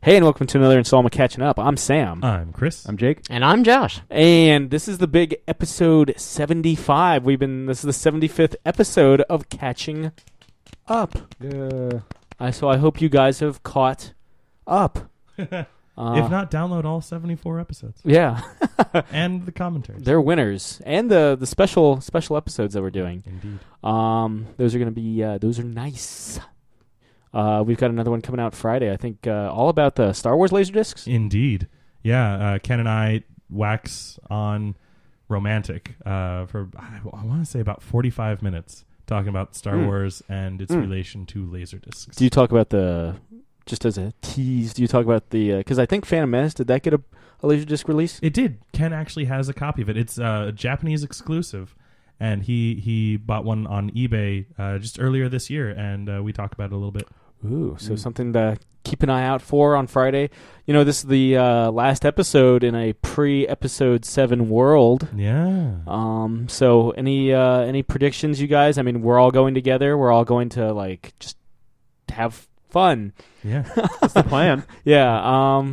Hey, and welcome to another installment of Catching Up. I'm Sam. I'm Chris. I'm Jake. And I'm Josh. And this is the big episode 75. This is the 75th episode of Catching Up. So I hope you guys have caught up. If not, download all 74 episodes. Yeah. And the commentaries. They're winners. And the special episodes that we're doing. Indeed. Those are going to be, those are nice. We've got another one coming out Friday, I think, all about the Star Wars Laserdiscs. Indeed. Yeah, Ken and I wax on romantic for, I want to say, about 45 minutes, talking about Star Wars and its relation to Laserdiscs. Do you talk about just as a tease, do you talk about because I think Phantom Menace, did that get a Laserdisc release? It did. Ken actually has a copy of it. It's a Japanese exclusive. And he bought one on eBay just earlier this year, and we talked about it a little bit. Ooh, so something to keep an eye out for on Friday. You know, this is the last episode in a pre-episode 7 world. Yeah. So any predictions, you guys? I mean, we're all going together. We're all going to just have fun. Yeah, That's the plan. Yeah.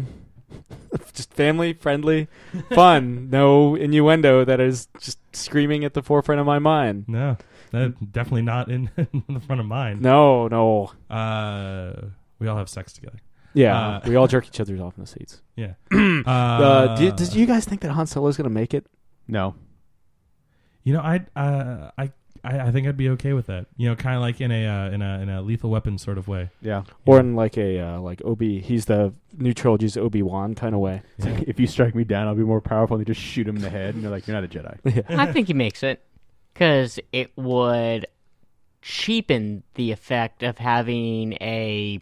Just family friendly fun. No innuendo that is just screaming at the forefront of my mind. No, definitely not in the front of mine. No. We all have sex together. Yeah, we all jerk each other off in the seats. Yeah. Did you guys think that Han Solo's going to make it? No. You know, I think I'd be okay with that. You know, kind of like in a Lethal Weapon sort of way. Yeah. Or in like a he's the new trilogy's Obi-Wan kind of way. It's like, if you strike me down, I'll be more powerful. And they just shoot him in the head, and they're like, "You're not a Jedi." Yeah. I think he makes it because it would cheapen the effect of having a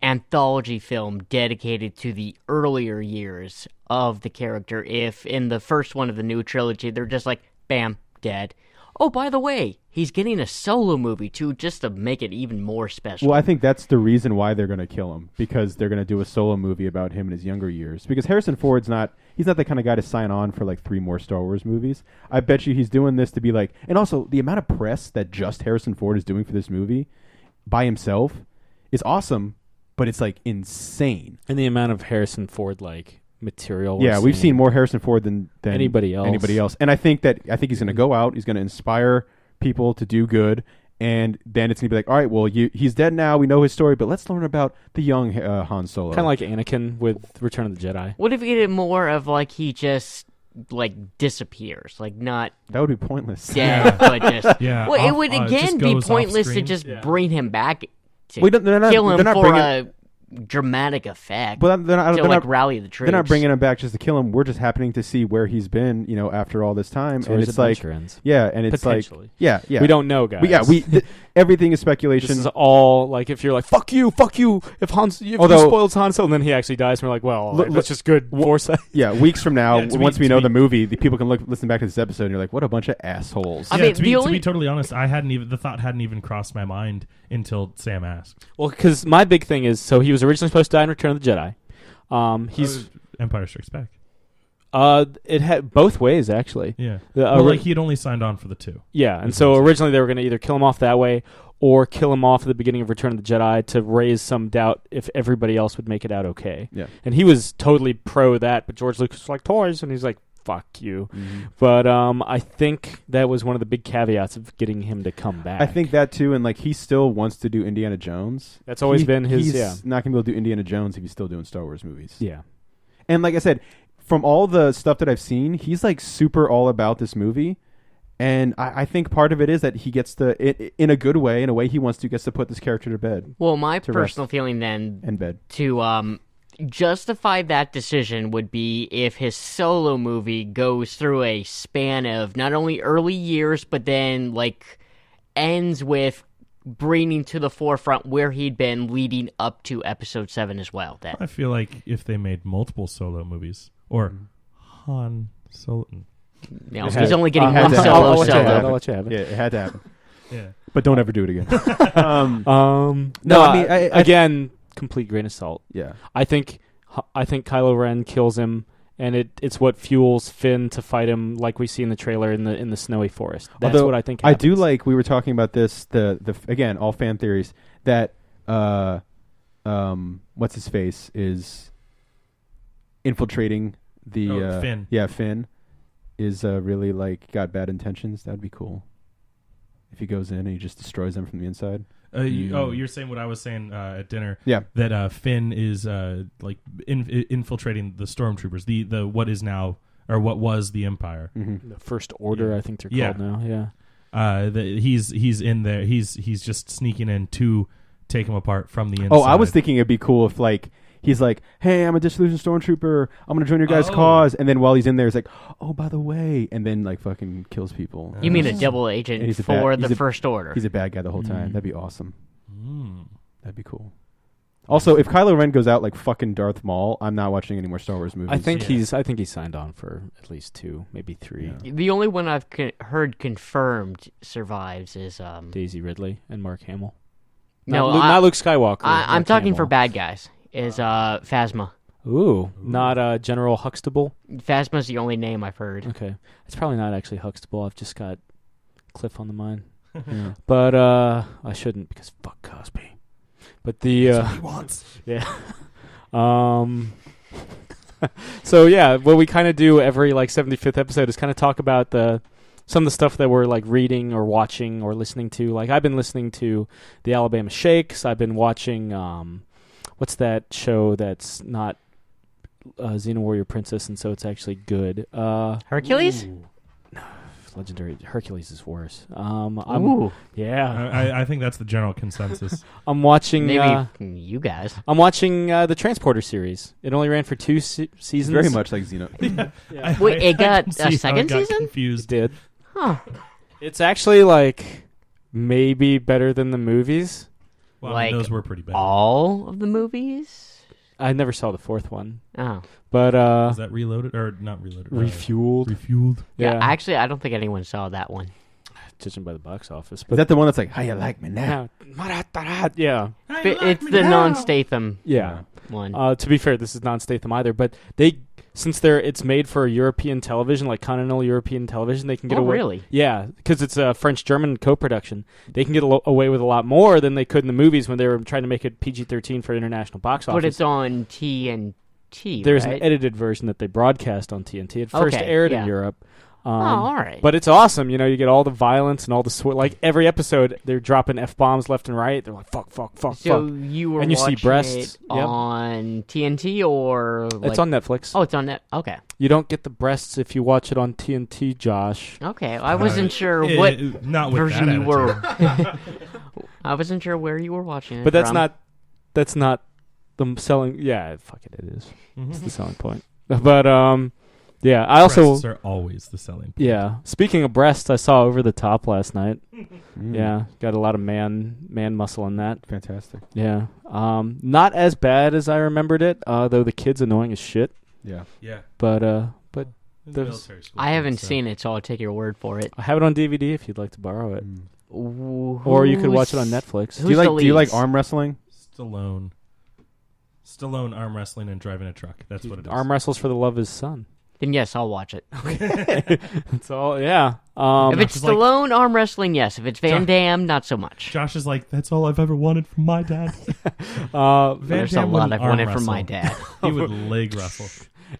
anthology film dedicated to the earlier years of the character. If in the first one of the new trilogy, they're just like, bam, dead. Oh, by the way, he's getting a solo movie, too, just to make it even more special. Well, I think that's the reason why they're going to kill him, because they're going to do a solo movie about him in his younger years. Because Harrison Ford's he's not the kind of guy to sign on for like 3 more Star Wars movies. I bet you he's doing this to be like, and also the amount of press that just Harrison Ford is doing for this movie by himself is awesome, but it's like insane. And the amount of Harrison Ford material. We've seen more Harrison Ford than anybody else. And I think he's going to go out. He's going to inspire people to do good. And then it's going to be like, all right, well, he's dead now. We know his story, but let's learn about the young Han Solo. Kind of like Anakin with Return of the Jedi. What if you did more of he just disappears, not that would be pointless. dead, but just Yeah. it would again be pointless to just bring him back to kill him for a dramatic effect. But they're not rally the troops. They're not bringing him back just to kill him. We're just happening to see where he's been, after all this time. So and it's like, ends. yeah, and it's like, yeah. We don't know, guys. Everything is speculation. This is all if you're like, fuck you, if you spoiled Han Solo, and then he actually dies, and we're like, well, that's just good foresight. Yeah, weeks from now, once we know the movie, the people can listen back to this episode, and you're like, what a bunch of assholes. I mean, to be totally honest, the thought hadn't even crossed my mind until Sam asked. Well, because my big thing is, so he was originally supposed to die in Return of the Jedi. He's Empire Strikes Back. It had both ways, actually. Yeah. He had only signed on for the 2. Yeah, and so originally they were going to either kill him off that way or kill him off at the beginning of Return of the Jedi to raise some doubt if everybody else would make it out okay. Yeah. And he was totally pro that, but George Lucas was like, toys, and he's like, fuck you. Mm-hmm. But I think that was one of the big caveats of getting him to come back. I think that too, and he still wants to do Indiana Jones. That's always been his, He's not going to be able to do Indiana Jones if he's still doing Star Wars movies. Yeah. And like I said, from all the stuff that I've seen, he's super all about this movie. And I think part of it is that he gets in a good way, in a way he wants to, gets to put this character to bed. Well, my personal feeling then and bed to justify that decision would be if his solo movie goes through a span of not only early years, but then ends with bringing to the forefront where he'd been leading up to Episode 7 as well. Then I feel like if they made multiple solo movies, or Han Solo. No, he's only getting one solo. I'll let you have it. Yeah, it had to happen. Yeah, but don't ever do it again. No, I mean, again, complete grain of salt. Yeah, I think Kylo Ren kills him, and it's what fuels Finn to fight him, like we see in the trailer in the snowy forest. That's what I think happens. I do like, we were talking about this. The again, all fan theories that what's his face is infiltrating the Finn. Yeah, Finn is really like got bad intentions. That'd be cool if he goes in and he just destroys them from the inside. You're saying what I was saying at dinner. Yeah, that Finn is like infiltrating the stormtroopers. The what is now or what was the Empire. Mm-hmm. The First Order, I think they're called now. Yeah. He's in there. He's just sneaking in to take them apart from the inside. Oh, I was thinking it'd be cool if like he's like, "Hey, I'm a disillusioned stormtrooper. I'm gonna join your guys' cause." And then while he's in there, he's like, "Oh, by the way," and then like fucking kills people. You mean a double agent for the First Order? He's a bad guy the whole time. That'd be awesome. That'd be cool. Also, if Kylo Ren goes out like fucking Darth Maul, I'm not watching any more Star Wars movies. I think he's signed on for at least 2, maybe 3. Yeah. The only one I've heard confirmed survives is Daisy Ridley and Mark Hamill. No, not Luke Skywalker. I'm Mark talking Hamill. for bad guys. Is Phasma. Ooh, not General Huxtable. Phasma's the only name I've heard. Okay, it's probably not actually Huxtable. I've just got Cliff on the mind. Yeah. But I shouldn't because fuck Cosby. But the That's what he wants. yeah. So yeah, what we kind of do every like 75th episode is kind of talk about some of the stuff that we're like reading or watching or listening to. Like I've been listening to the Alabama Shakes. I've been watching what's that show that's not Xena Warrior Princess, and so it's actually good. Hercules? Legendary Hercules is worse. Ooh. Yeah. I think that's the general consensus. I'm watching. Maybe you guys. I'm watching the Transporter series. It only ran for 2 seasons. Very much like Xeno. Yeah. Wait, it got can a see how second it got season? It Confused. did. Huh. It's actually like maybe better than the movies. Well, Like those were pretty bad. All of the movies? I never saw the 4th one, Oh. but Is that Reloaded or not Reloaded? Refueled. Refueled. Yeah, actually, I don't think anyone saw that one. Judging by the box office. Is But that the one that's like, "How you like me now?" yeah, But it's the non-Statham yeah. one. To be fair, this is not Statham either, but since it's made for European television, like continental European television, they can get away. Really? Yeah, because it's a French-German co-production. They can get away with a lot more than they could in the movies when they were trying to make it PG-13 for international box office. But it's on TNT, There's right? an edited version that they broadcast on TNT. It first Okay, aired yeah. in Europe. all right. But it's awesome. You know, you get all the violence and all the like every episode, they're dropping F-bombs left and right. They're like, fuck, fuck, fuck, So fuck. you were And you see watching breasts. it Yep. on TNT or... It's on Netflix. Oh, it's on net. Okay. You don't get the breasts if you watch it on TNT, Josh. Okay. I wasn't sure Eh, what not with version that you attitude. were... I wasn't sure where you were watching it But that's from. not the selling. Yeah, fuck it, it is. Mhm. It's the selling point. But yeah, I also Breasts are always the selling point. yeah. Speaking of breasts, I saw Over the Top last night. Mm. Yeah, got a lot of man muscle in that. Fantastic. Yeah, not as bad as I remembered it. Though the kid's annoying as shit. Yeah. Yeah. But It's There's- military school, I haven't so- seen it, so I'll take your word for it. I have it on DVD if you'd like to borrow it, Mm. or you could watch it on Who's- Netflix. Do you Who's like the leads? arm wrestling? Stallone arm wrestling and driving a truck. That's what it is. Arm wrestles for the love of his son. Then yes, I'll watch it. That's all. Yeah. If it's Josh is like- Stallone arm wrestling, yes. If it's Van Josh- Damme, not so much. Josh is like, that's all I've ever wanted from my dad. Van There's a Damme lot wouldn't I've arm wanted from wrestle. my dad. He would leg wrestle.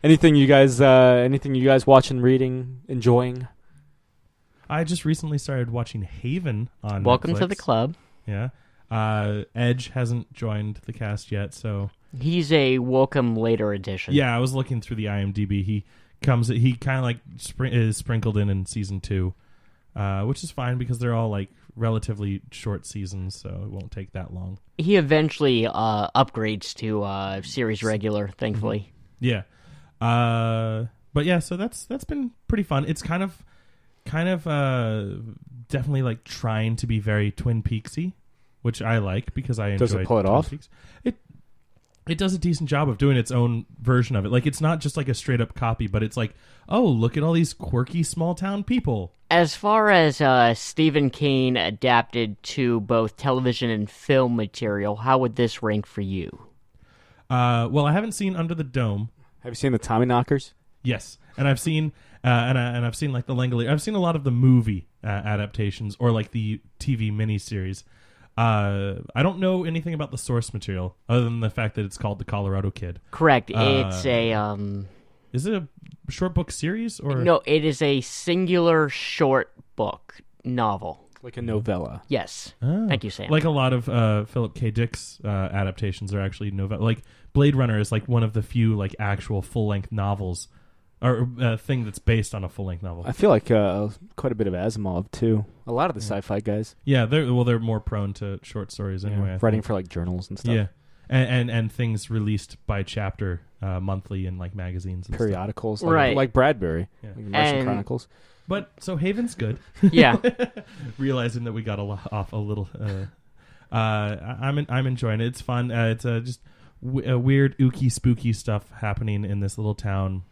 Anything you guys watching, reading, enjoying? I just recently started watching Haven on Welcome to Netflix. the club. Yeah. Edge hasn't joined the cast yet, so He's a welcome later addition. yeah, I was looking through the IMDb. He kind of like is sprinkled in season 2, which is fine because they're all like relatively short seasons, so it won't take that long. He eventually upgrades to series regular, thankfully. Yeah. But yeah, so that's been pretty fun. It's kind of definitely like trying to be very Twin Peaksy, which I like because I enjoy. Does it pull it Twin off? Peaks. It does a decent job of doing its own version of it. Like it's not just like a straight up copy, but it's like, oh, look at all these quirky small town people. As far as Stephen King adapted to both television and film material, how would this rank for you? Well, I haven't seen Under the Dome. Have you seen the Tommy Knockers? Yes, and I've seen and I've seen like the Langolier. I've seen a lot of the movie adaptations or like the TV miniseries. I don't know anything about the source material other than the fact that it's called The Colorado Kid. Correct. It's a Is it a short book series or no, it is a singular short book novel. Like a novella. Yes. Oh. Thank you, Sam. Like a lot of Philip K. Dick's adaptations are actually novella. Like Blade Runner is like one of the few like actual full length novels or thing that's based on a full length novel. I feel like quite a bit of Asimov too. A lot of the sci-fi guys. Yeah, they're more prone to short stories anyway. I Writing think. for like journals and stuff. Yeah, and things released by chapter monthly in like magazines and Periodicals, stuff. Right. like Bradbury, Yeah. like Martian And- Chronicles. But so Haven's good. Yeah. Realizing that we got off a little. I'm enjoying it. It's fun. It's just weird, ooky, spooky stuff happening in this little town.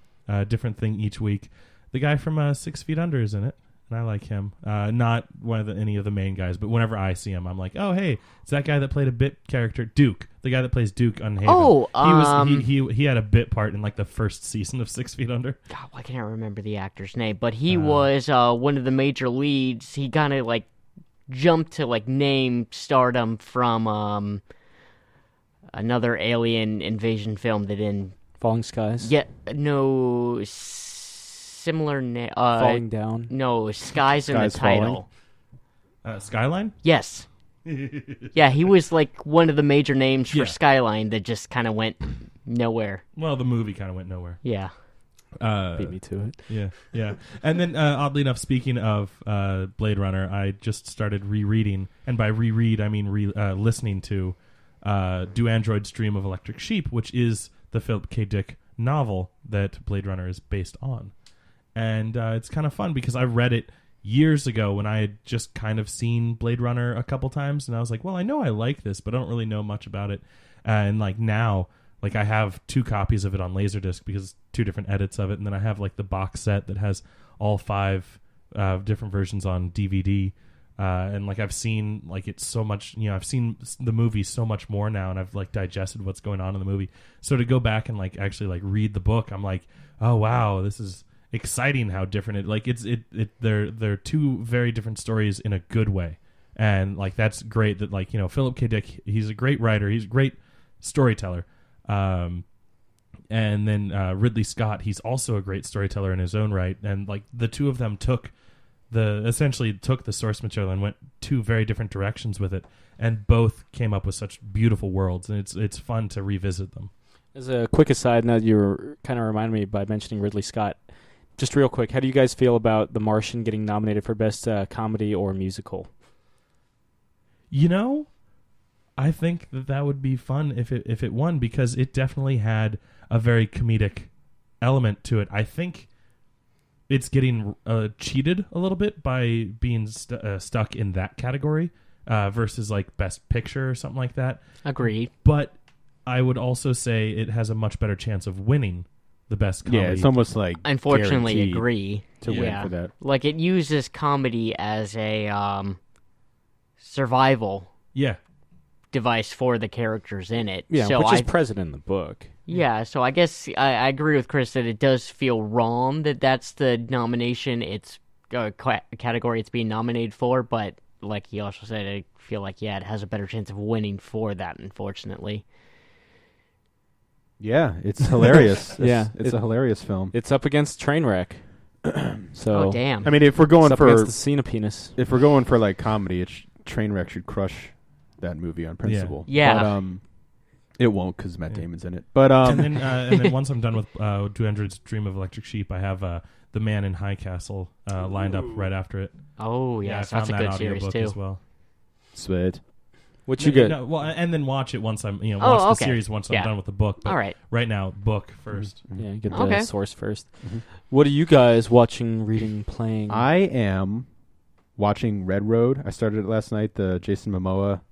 Different thing each week. The guy from 6 Feet Under is in it, and I like him. Not one of any of the main guys, but whenever I see him, I'm like, oh hey, it's that guy that played a bit character, Duke, the guy that plays Duke on Haven. Oh, he had a bit part in like the first season of 6 Feet Under. God, why can't I remember the actor's name? But he was one of the major leads. He kind of like jumped to like name stardom from another alien invasion film that in Falling Skies. similar name. Falling Down. No, Skies in the Skies Falling? title. Skyline. Yes. Yeah, he was like one of the major names for Yeah. Skyline that just kind of went nowhere. Well, the movie kind of went nowhere. Yeah. Beat me to it. Yeah. And then, oddly enough, speaking of Blade Runner, I just started rereading, and by reread, I mean listening to Do Androids Dream of Electric Sheep, which is the Philip K. Dick novel that Blade Runner is based on. And it's kind of fun because I read it years ago when I had just kind of seen Blade Runner a couple times, and I was like, well, I know I like this, but I don't really know much about it. And like now, like I have 2 copies of it on Laserdisc because 2 different edits of it, and then I have like the box set that has all 5 different versions on DVD. And like I've seen like it's so much, I've seen the movie so much more now, and I've like digested what's going on in the movie. So to go back and like actually like read the book, I'm like, oh wow, this is exciting how different it like they're 2 very different stories in a good way. And like that's great that like Philip K. Dick, he's a great writer, he's a great storyteller. And then Ridley Scott, he's also a great storyteller in his own right, and like the 2 of them essentially took the source material and went 2 very different directions with it, and both came up with such beautiful worlds, and it's fun to revisit them. As a quick aside, now you kind of reminded me by mentioning Ridley Scott. Just real quick, how do you guys feel about The Martian getting nominated for Best Comedy or Musical? I think that would be fun if it won, because it definitely had a very comedic element to it. I think it's getting cheated a little bit by being stuck in that category versus like Best Picture or something like that. Agreed. But I would also say it has a much better chance of winning the Best Comedy. Yeah, it's almost like Unfortunately, guaranteed agree. to win for that. Like it uses comedy as a survival Yeah. device for the characters in it. Yeah, so which is present in the book. Yeah, so I guess I agree with Chris that it does feel wrong that that's the nomination. It's a category it's being nominated for, but like he also said, I feel like, it has a better chance of winning for that, unfortunately. Yeah, it's hilarious. Yeah, it's a hilarious film. It's up against Trainwreck. So, Oh, damn. I mean, if we're going it's up for against the Cena penis. if we're going for like comedy, Trainwreck should crush that movie on principle. Yeah. But, it won't because Matt Damon's in it. But and then once I'm done with Do Androids Dream of Electric Sheep, I have The Man in High Castle lined up right after it. Oh, I yes, found that's a that good series, audiobook too. as well. sweet. What you get? No, well, and then watch it once I'm watch Oh, the okay. series once I'm Yeah. done with the book. But All right. right now, book first. Yeah, you get the Okay. source first. Mhm. What are you guys watching, reading, playing? I am watching Red Road. I started it last night. The Jason Momoa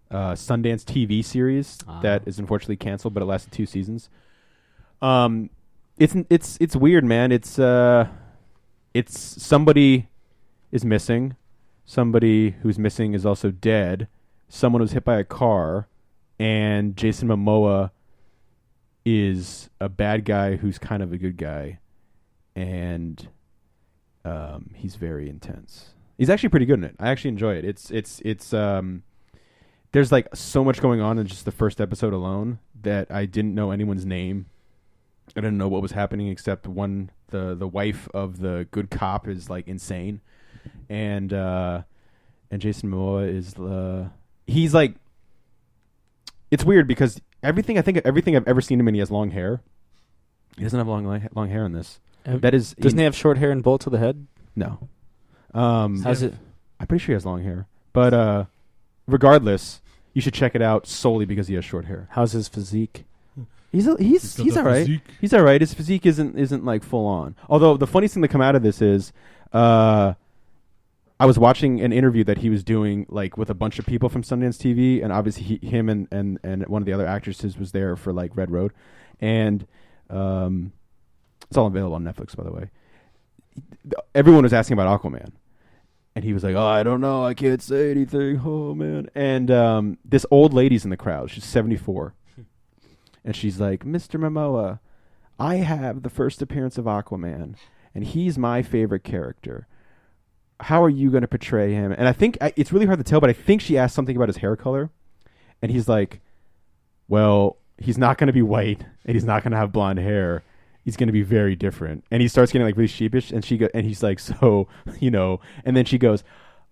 Sundance TV series that is unfortunately canceled, but it lasted 2 seasons. It's weird, man. It's somebody is missing. Somebody who's missing is also dead. Someone was hit by a car, and Jason Momoa is a bad guy who's kind of a good guy, and he's very intense. He's actually pretty good in it. I actually enjoy it. It's there's like so much going on in just the first episode alone that I didn't know anyone's name. I didn't know what was happening except the wife of the good cop is like insane, and Jason Momoa is he's like, it's weird because everything I've ever seen him in, he has long hair. He doesn't have long hair in this. Doesn't he have short hair and bolt to the head? No. How's it? I'm pretty sure he has long hair, but regardless, you should check it out solely because he has short hair. How's his physique? He's all right. He's all right. His physique isn't like full on. Although the funniest thing to come out of this is, I was watching an interview that he was doing like with a bunch of people from Sundance TV, and obviously him and one of the other actresses was there for like Red Road, and it's all available on Netflix, by the way. Everyone was asking about Aquaman, and he was like, "Oh, I don't know. I can't say anything. Oh man." And this old lady's in the crowd. She's 74. And she's like, "Mr. Momoa, I have the first appearance of Aquaman, and he's my favorite character. How are you going to portray him?" And I think it's really hard to tell, but I think she asked something about his hair color. And he's like, "Well, he's not going to be white, and he's not going to have blonde hair. He's going to be very different." And he starts getting like really sheepish, and he's like, "So, and then she goes,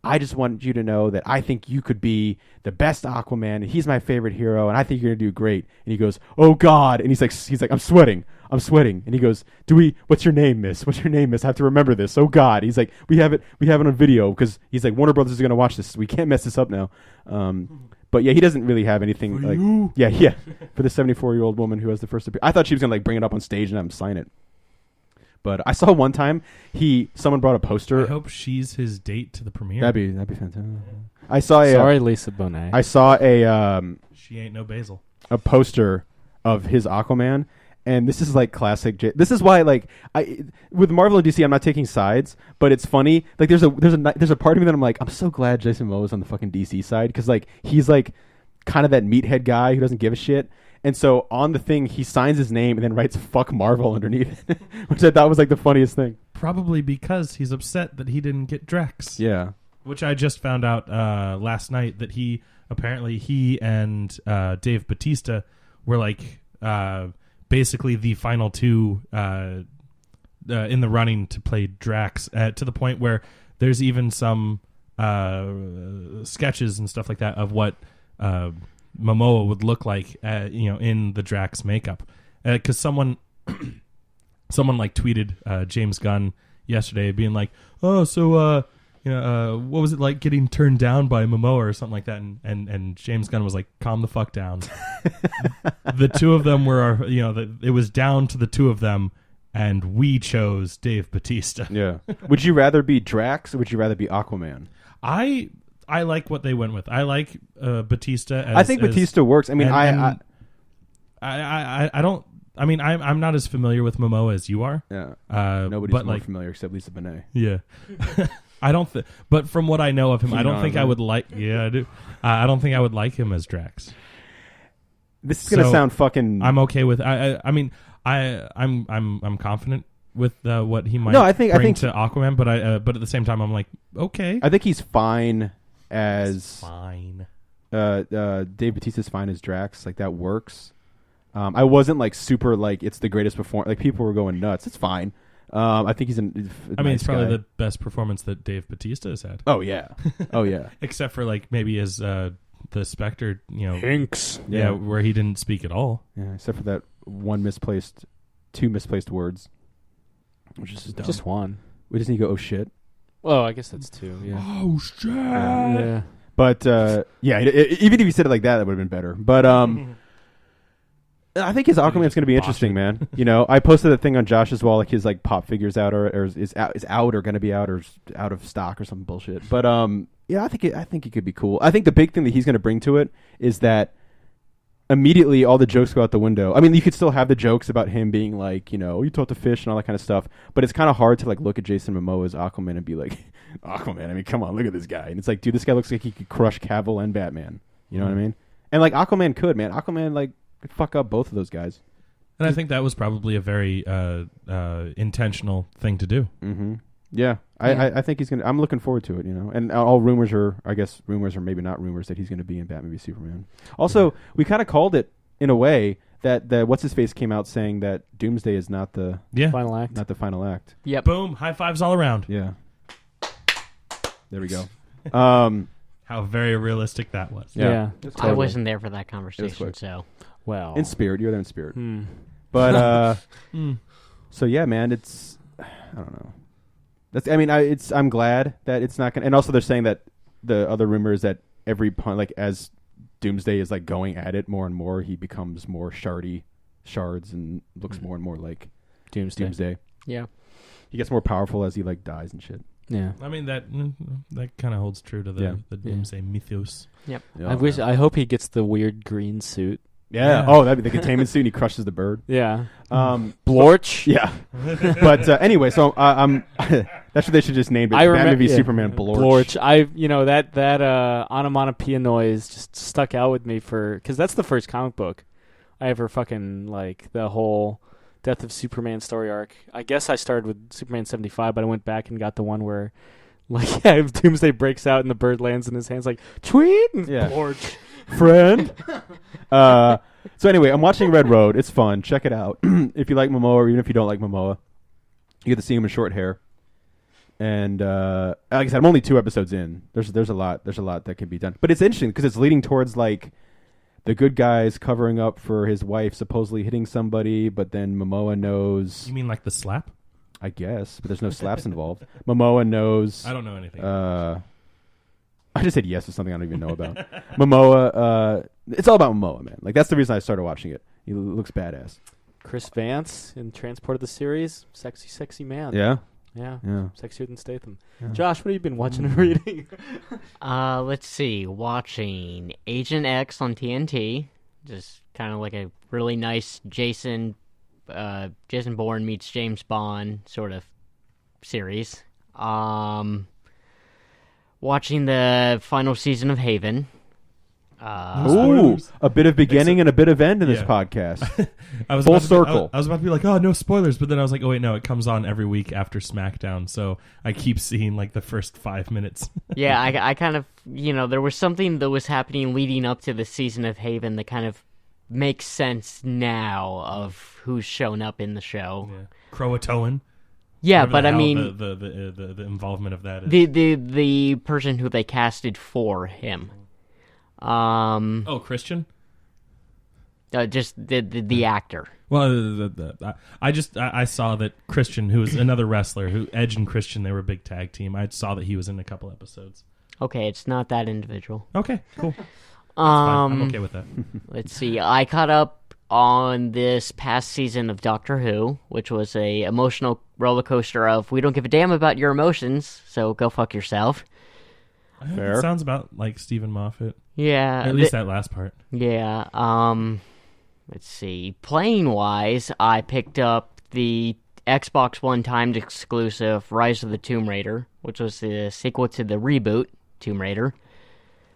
I just want you to know that I think you could be the best Aquaman, and he's my favorite hero, and I think you're gonna do great." And he goes, "Oh God!" And he's like, "I'm sweating." And he goes, "What's your name, miss? What's your name, miss? I have to remember this. Oh God!" He's like, "We have it on video because he's like, Warner Brothers is gonna watch this. We can't mess this up now." But yeah, he doesn't really have anything For like you? Yeah, for the 74-year-old woman who has the first appearance. I thought she was gonna like bring it up on stage and have him sign it. But I saw one time someone brought a poster. I hope she's his date to the premiere. That'd be fantastic. I saw Sorry, Lisa Bonet. I saw a She ain't no Basil. a poster of his Aquaman, and this is like classic. This is why like with Marvel and DC, I'm not taking sides, but it's funny. Like there's a part of me that I'm like, I'm so glad Jason Momoa is on the fucking DC side because like he's like kind of that meathead guy who doesn't give a shit. And so on the thing, he signs his name and then writes "fuck Marvel" underneath it, which I thought was like the funniest thing. Probably because he's upset that he didn't get Drax. Yeah. Which I just found out last night that he and Dave Bautista were like basically the final two in the running to play Drax, to the point where there's even some sketches and stuff like that of what Momoa would look like, in the Drax makeup, because someone like tweeted James Gunn yesterday, being like, "Oh, so what was it like getting turned down by Momoa or something like that?" And James Gunn was like, "Calm the fuck down." The two of them were, it was down to the two of them, and we chose Dave Bautista. Yeah. Would you rather be Drax or would you rather be Aquaman? I like what they went with. I like Bautista. I think Bautista works. I mean, I don't. I mean, I'm not as familiar with Momoa as you are. Yeah. Nobody's more familiar except Lisa Bonet. Yeah. I don't. But from what I know of him, I don't think I would like. Yeah, I do. I don't think I would like him as Drax. This is gonna sound fucking. I'm okay with. I'm confident with what he might bring to Aquaman, but at the same time, I'm like, okay. I think he's fine as fine. Dave Bautista's fine as Drax. Like that works. I wasn't like super like it's the greatest performance. Like people were going nuts. It's fine. I think he's it's probably the best performance that Dave Bautista has had. Oh yeah. Except for like maybe as the Spectre, Hinks. Yeah, where he didn't speak at all. Yeah, except for that two misplaced words, which is just dumb. Just one. We just need to go, "Oh shit." Oh, I guess that's two. Yeah. Oh shit. Yeah. But even if you said it like that, that would have been better. But I think his Aquaman's going to be interesting, man. I posted a thing on Josh's wall, like his like pop figures out or is out or going to be out or out of stock or some bullshit. But I think it could be cool. I think the big thing that he's going to bring to it is that immediately all the jokes go out the window. I mean, you could still have the jokes about him being like, you taught the fish and all that kind of stuff, but it's kind of hard to like look at Jason Momoa's Aquaman and be like, Aquaman, I mean, come on, look at this guy. And it's like, dude, this guy looks like he could crush Cavill and Batman. You know what I mean? And like Aquaman could, man. Aquaman like could fuck up both of those guys. And I think that was probably a very intentional thing to do. Mm-hmm. Yeah, I think he's gonna. I'm looking forward to it. And all rumors are, I guess, rumors or maybe not rumors that he's going to be in Batman v Superman. Also, we kind of called it in a way that what's his face came out saying that Doomsday is not the Final act. not the final act. Yep. Boom! High fives all around. Yeah. There we go. How very realistic that was. Yeah. I wasn't there for that conversation, quick. so. Well, In spirit, you're there in spirit. But so yeah, man, it's I don't know. That's I mean, I'm glad that it's not gonna. And also, they're saying that the other rumor is that as Doomsday is like going at it more and more, he becomes more shards and looks more and more like Doomsday. Yeah. He gets more powerful as he like dies and shit. Yeah. I mean that kind of holds true to the Doomsday mythos. Yep. Yeah, I hope he gets the weird green suit. Yeah. Oh, that'd be the containment suit. And he crushes the bird. Yeah. Blorch. Yeah. But anyway, so that's what they should just name it. Batman v Superman. Blorch. That onomatopoeia noise just stuck out with me because that's the first comic book I ever fucking like the whole Death of Superman story arc. I guess I started with Superman 75, but I went back and got the one where if Doomsday breaks out and the bird lands in his hands like tweet. Yeah. Blorch. Friend. So anyway, I'm watching Red Road. It's fun. Check it out. If you like Momoa, or even if you don't like Momoa, you get to see him in short hair. And like I said, I'm only 2 episodes in. There's a lot that can be done, but it's interesting because it's leading towards like the good guys covering up for his wife supposedly hitting somebody, but then Momoa knows. You mean like the slap? I guess, but there's no slaps involved. Momoa knows. I don't know anything. I just said yes to something I don't even know about. Momoa, it's all about Momoa, man. Like, that's the reason I started watching it. He looks badass. Chris Vance in Transport of the Series. Sexy, sexy man. Yeah? Yeah. Yeah. Sexier than Statham. Yeah. Josh, what have you been watching and reading? Let's see. Watching Agent X on TNT. Just kind of like a really nice Jason Bourne meets James Bond sort of series. Watching the final season of Haven. Ooh, a bit of beginning and a bit of end in this podcast. I was Full about to circle. I was about to be like, oh, no spoilers, but then I was like, oh wait, no, it comes on every week after SmackDown, so I keep seeing like the first 5 minutes. Yeah, I kind of, there was something that was happening leading up to the season of Haven that kind of makes sense now of who's shown up in the show. Yeah. Croatoan. Yeah, Whatever but the I hell mean, the involvement of that is. the person who they casted for him. Christian. Just the actor. Well, I saw that Christian, who was another wrestler, who Edge and Christian, they were a big tag team. I saw that he was in a couple episodes. Okay, it's not that individual. Okay, cool. I'm okay with that. Let's see. I caught up on this past season of Doctor Who, which was a emotional roller coaster of we don't give a damn about your emotions, so go fuck yourself. Fair. It sounds about like Stephen Moffat. Yeah. Or at least that last part. Yeah. Let's see. Playing wise, I picked up the Xbox One timed exclusive Rise of the Tomb Raider, which was the sequel to the reboot Tomb Raider.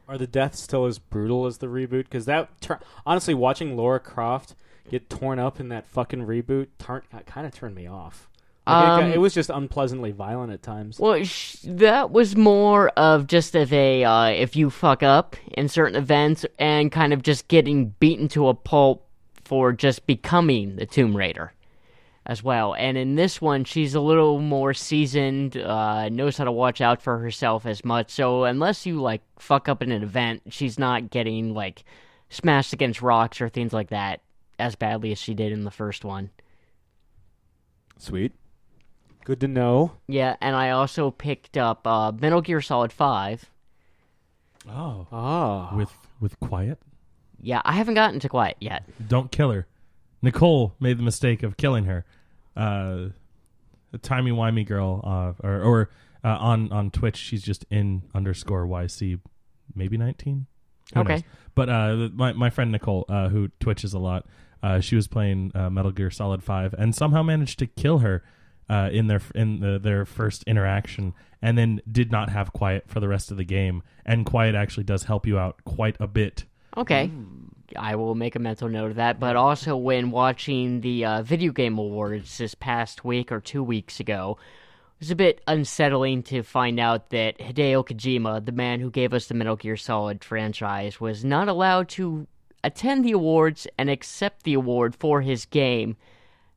Are the deaths still as brutal as the reboot? Because honestly, watching Lara Croft get torn up in that fucking reboot kind of turned me off. Like, it was just unpleasantly violent at times. Well, that was more of just of a if you fuck up in certain events and kind of just getting beaten to a pulp for just becoming the Tomb Raider as well. And in this one, she's a little more seasoned, knows how to watch out for herself as much. So unless you, like, fuck up in an event, she's not getting, like, smashed against rocks or things like that as badly as she did in the first one. Sweet. Good to know. Yeah, and I also picked up Metal Gear Solid 5. Oh. With Quiet? Yeah, I haven't gotten to Quiet yet. Don't kill her. Nicole made the mistake of killing her. A timey-wimey girl, on Twitch, she's just in_YC, maybe 19? Who knows? But my friend Nicole, who Twitches a lot, she was playing Metal Gear Solid 5 and somehow managed to kill her in their first interaction, and then did not have Quiet for the rest of the game. And Quiet actually does help you out quite a bit. Okay. I will make a mental note of that. But also when watching the Video Game Awards this past week or 2 weeks ago, was a bit unsettling to find out that Hideo Kojima, the man who gave us the Metal Gear Solid franchise, was not allowed to attend the awards and accept the award for his game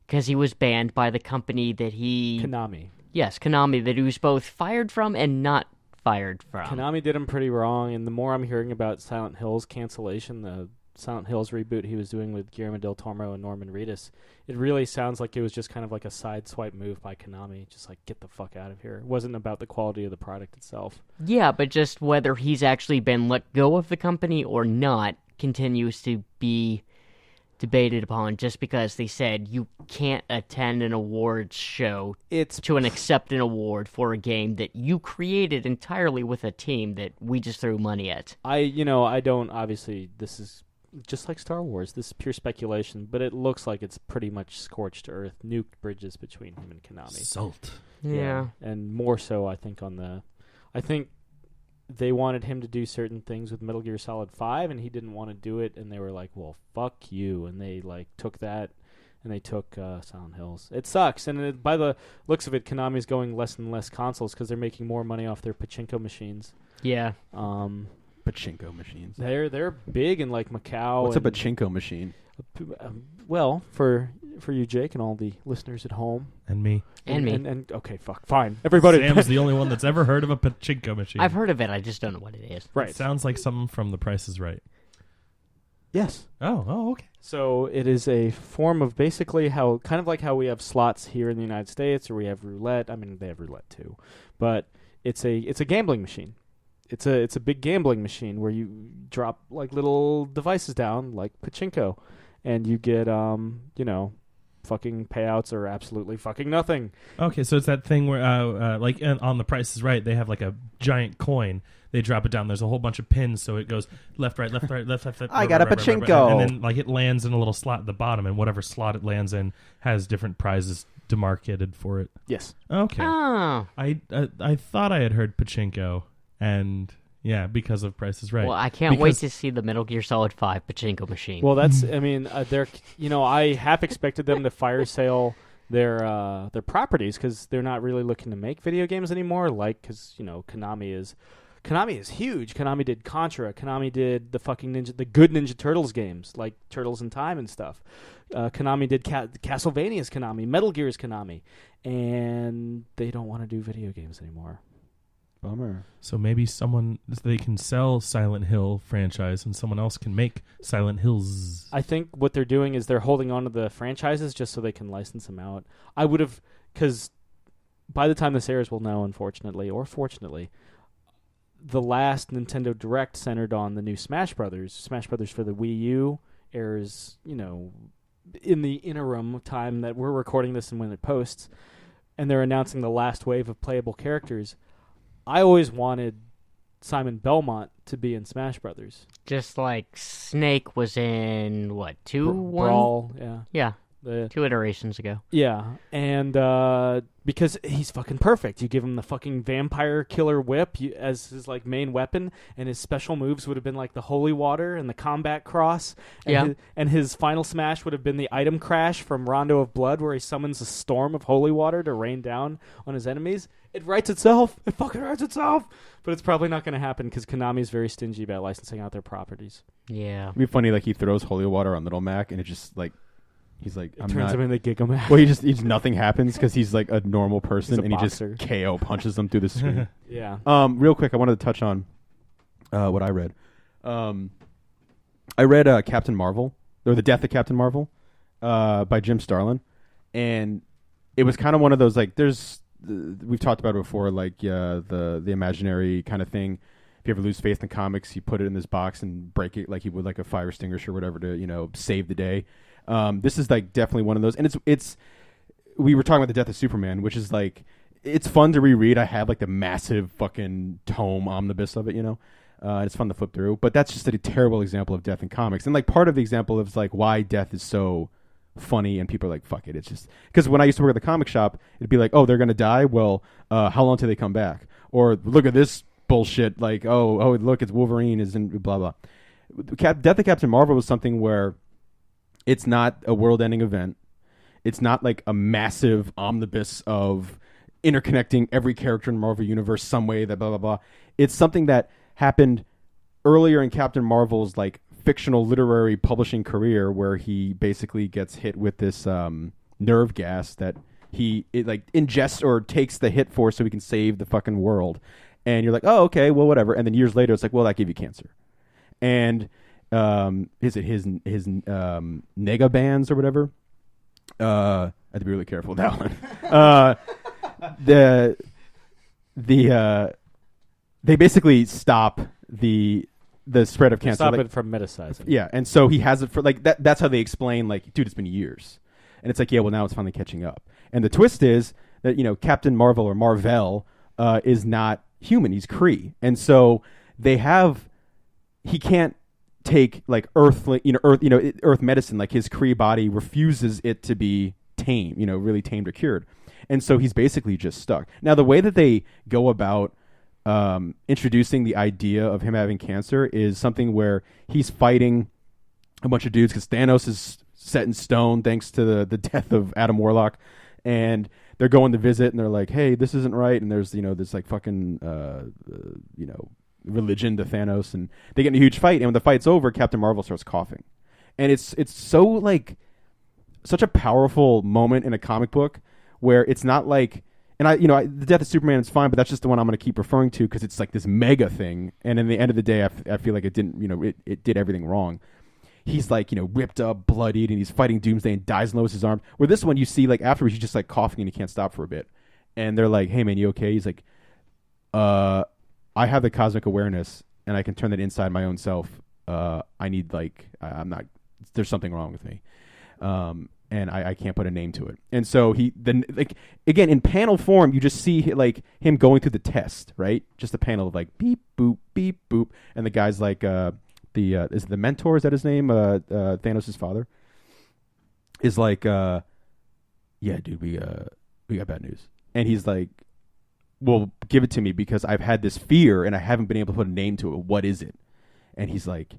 because he was banned by the company that Konami. Yes, Konami, that he was both fired from and not fired from. Konami did him pretty wrong, and the more I'm hearing about Silent Hill's cancellation, the Silent Hills reboot he was doing with Guillermo del Toro and Norman Reedus, it really sounds like it was just kind of like a sideswipe move by Konami, just like, get the fuck out of here. It wasn't about the quality of the product itself. Yeah, but just whether he's actually been let go of the company or not continues to be debated upon, just because they said you can't attend an awards show to accept an award for a game that you created entirely with a team that we just threw money at. I don't, obviously, this is just like Star Wars. This is pure speculation, but it looks like it's pretty much scorched earth, nuked bridges between him and Konami. Salt. Yeah. And more so, I think, I think they wanted him to do certain things with Metal Gear Solid 5, and he didn't want to do it, and they were like, well, fuck you, and they, like, took that, and they took Silent Hills. It sucks, and by the looks of it, Konami's going less and less consoles because they're making more money off their pachinko machines. Yeah. Pachinko machines. They're big in, like, Macau. What's a pachinko machine? Well, for you, Jake, and all the listeners at home. And me. And me. And okay, fine. Everybody. Sam's the only one that's ever heard of a pachinko machine. I've heard of it, I just don't know what it is. Right. It sounds like something from The Price is Right. Yes. Oh, okay. So it is a form of basically kind of like how we have slots here in the United States, or we have roulette. I mean, they have roulette too, but it's a gambling machine. It's a big gambling machine where you drop like little devices down, like pachinko, and you get fucking payouts or absolutely fucking nothing. Okay, so it's that thing where, like on The Price is Right, they have like a giant coin. They drop it down. There's a whole bunch of pins, so it goes left, right, left, right, left, left, left. I got a pachinko. And then like it lands in a little slot at the bottom, and whatever slot it lands in has different prizes demarcated for it. Yes. Okay. Oh. I thought I had heard pachinko, and yeah, because of Price is Right. Well, I can't wait to see the Metal Gear Solid 5 pachinko machine. Well, that's. I mean, I half expected them to fire sale their properties because they're not really looking to make video games anymore. Like, because Konami is huge. Konami did Contra. Konami did the good Ninja Turtles games, like Turtles in Time and stuff. Konami did Castlevania's Konami, Metal Gear's Konami, and they don't want to do video games anymore. Bummer. So maybe they can sell Silent Hill franchise and someone else can make Silent Hills. I think what they're doing is they're holding on to the franchises just so they can license them out. I would have, because by the time this airs, we'll know, unfortunately, or fortunately, the last Nintendo Direct centered on the new Smash Brothers. Smash Brothers for the Wii U airs, in the interim time that we're recording this and when it posts, and they're announcing the last wave of playable characters. I always wanted Simon Belmont to be in Smash Brothers. Just like Snake was in, what, 2? Brawl, yeah. Yeah, The 2 iterations ago. Yeah, and because he's fucking perfect. You give him the fucking vampire killer whip as his like main weapon, and his special moves would have been like the holy water and the combat cross. And Yeah. his final smash would have been the item crash from Rondo of Blood, where he summons a storm of holy water to rain down on his enemies. It writes itself. It fucking writes itself. But it's probably not going to happen because Konami's very stingy about licensing out their properties. Yeah. It'd be funny, like he throws holy water on Little Mac, and it just like he's like, It turns him into Gigaman. Well, he just nothing happens because he's like a normal person, He's a and boxer. he just KO punches them through the screen. Yeah. Real quick, I wanted to touch on what I read. I read Captain Marvel, or The Death of Captain Marvel, by Jim Starlin, and it was kind of one of those like we've talked about it before, like the imaginary kind of thing. If you ever lose faith in comics, you put it in this box and break it like you would like a fire extinguisher or whatever to save the day. This is like definitely one of those, and it's we were talking about the Death of Superman, which is like it's fun to reread. I have like the massive fucking tome omnibus of it, it's fun to flip through. But that's just a terrible example of death in comics, and like part of the example of like why death is so funny, and people are like, fuck it. It's just because when I used to work at the comic shop, it'd be like, oh, they're gonna die. Well, how long till they come back? Or look at this bullshit. Like, oh, look, it's Wolverine is in blah blah. Death of Captain Marvel was something where it's not a world-ending event. It's not like a massive omnibus of interconnecting every character in the Marvel universe some way, that blah blah blah. It's something that happened earlier in Captain Marvel's like fictional literary publishing career, where he basically gets hit with this nerve gas that it like ingests or takes the hit for so he can save the fucking world. And you're like, oh, okay, well, whatever. And then years later, it's like, well, that gave you cancer. And is it his nega bands or whatever? I have to be really careful with that one. They basically stop the spread of cancer. Stop it from metastasizing. Yeah, and so he has it for like that. That's how they explain, like, dude, it's been years, and it's like, yeah, well, now it's finally catching up. And the twist is that Captain Marvel or Marvel is not human; he's Kree, and so he can't take like Earth medicine. Like his Kree body refuses it to be tamed, really tamed or cured, and so he's basically just stuck. Now, the way that they go about introducing the idea of him having cancer is something where he's fighting a bunch of dudes because Thanos is set in stone thanks to the death of Adam Warlock, and they're going to visit and they're like, hey, this isn't right, and there's this like fucking religion to Thanos, and they get in a huge fight, and when the fight's over, Captain Marvel starts coughing, and it's so like such a powerful moment in a comic book where it's not like. And the death of Superman is fine, but that's just the one I'm going to keep referring to because it's like this mega thing. And in the end of the day, I feel like it didn't, it did everything wrong. He's like, ripped up, bloodied, and he's fighting Doomsday and dies in Lois's arms. Where this one, you see, like afterwards, he's just like coughing and he can't stop for a bit. And they're like, "Hey man, you okay?" He's like, "I have the cosmic awareness, and I can turn that inside my own self. I need I'm not. There's something wrong with me." And I can't put a name to it. And so again, in panel form, you just see like him going through the test, right? Just a panel of like beep, boop, beep, boop. And the guy's like, is it the mentor? Is that his name? Thanos' father is like, yeah, dude, we got bad news. And he's like, well, give it to me because I've had this fear and I haven't been able to put a name to it. What is it? And he's like,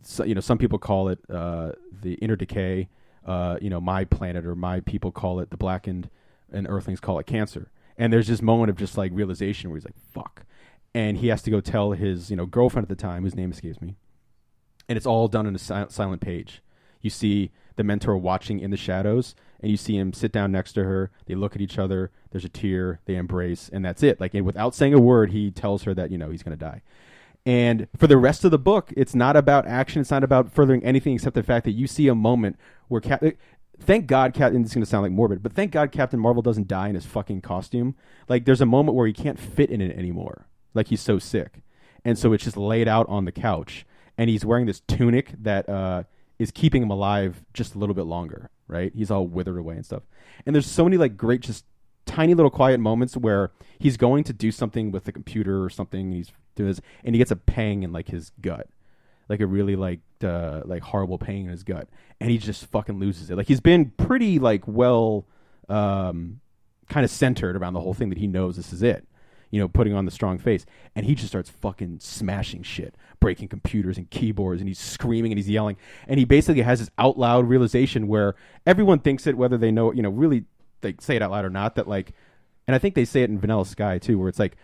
So, some people call it the inner decay. My planet or my people call it the blackened, and Earthlings call it cancer. And there's this moment of just like realization where he's like, "Fuck," and he has to go tell his girlfriend at the time, whose name escapes me. And it's all done on a silent page. You see the mentor watching in the shadows, and you see him sit down next to her. They look at each other. There's a tear. They embrace, and that's it. Like, and without saying a word, he tells her that he's going to die. And for the rest of the book, it's not about action. It's not about furthering anything except the fact that you see a moment where thank God, and it's going to sound like morbid, but thank God Captain Marvel doesn't die in his fucking costume. Like, there's a moment where he can't fit in it anymore. Like, he's so sick. And so it's just laid out on the couch. And he's wearing this tunic that is keeping him alive just a little bit longer, right? He's all withered away and stuff. And there's so many, like, great, just tiny little quiet moments where he's going to do something with the computer or something, and he's doing this, and he gets a pang in, like, his gut. Like a really like horrible pain in his gut, and he just fucking loses it. Like, he's been pretty like well kind of centered around the whole thing that he knows this is it, putting on the strong face, and he just starts fucking smashing shit, breaking computers and keyboards, and he's screaming and he's yelling, and he basically has this out loud realization where everyone thinks it, whether they know it, really they say it out loud or not, that like, and I think they say it in Vanilla Sky too, where it's like,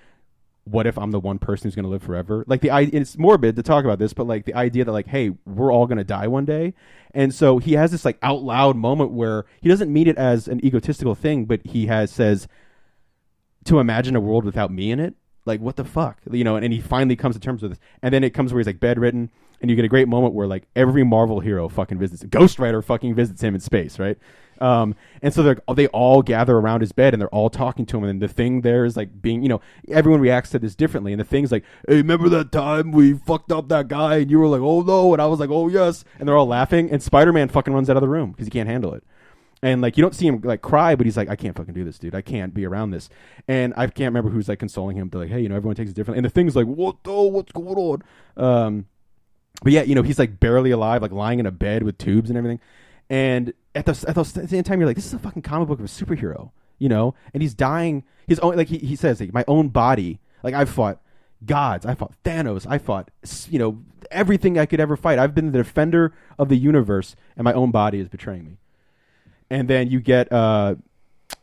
what if I'm the one person who's going to live forever? Like, it's morbid to talk about this, but like the idea that like, hey, we're all going to die one day. And so he has this like out loud moment where he doesn't mean it as an egotistical thing, but he says to imagine a world without me in it. Like, what the fuck? And he finally comes to terms with this. And then it comes where he's like bedridden, and you get a great moment where like every Marvel hero fucking visits him. Ghost Rider fucking visits him in space, right? And so they all gather around his bed and they're all talking to him. And the Thing there is like being, everyone reacts to this differently. And the Thing's like, hey, remember that time we fucked up that guy? And you were like, oh no. And I was like, oh yes. And they're all laughing. And Spider-Man fucking runs out of the room because he can't handle it. And like, you don't see him like cry, but he's like, I can't fucking do this, dude. I can't be around this. And I can't remember who's like consoling him. They're like, hey, everyone takes it differently. And the Thing's like, what's going on? But yeah, he's like barely alive, like lying in a bed with tubes and everything. And at the same time, you're like, this is a fucking comic book of a superhero, and he's dying. His own, like he says, like, my own body. Like, I've fought gods, I fought Thanos, I fought, everything I could ever fight. I've been the defender of the universe, and my own body is betraying me. And then you get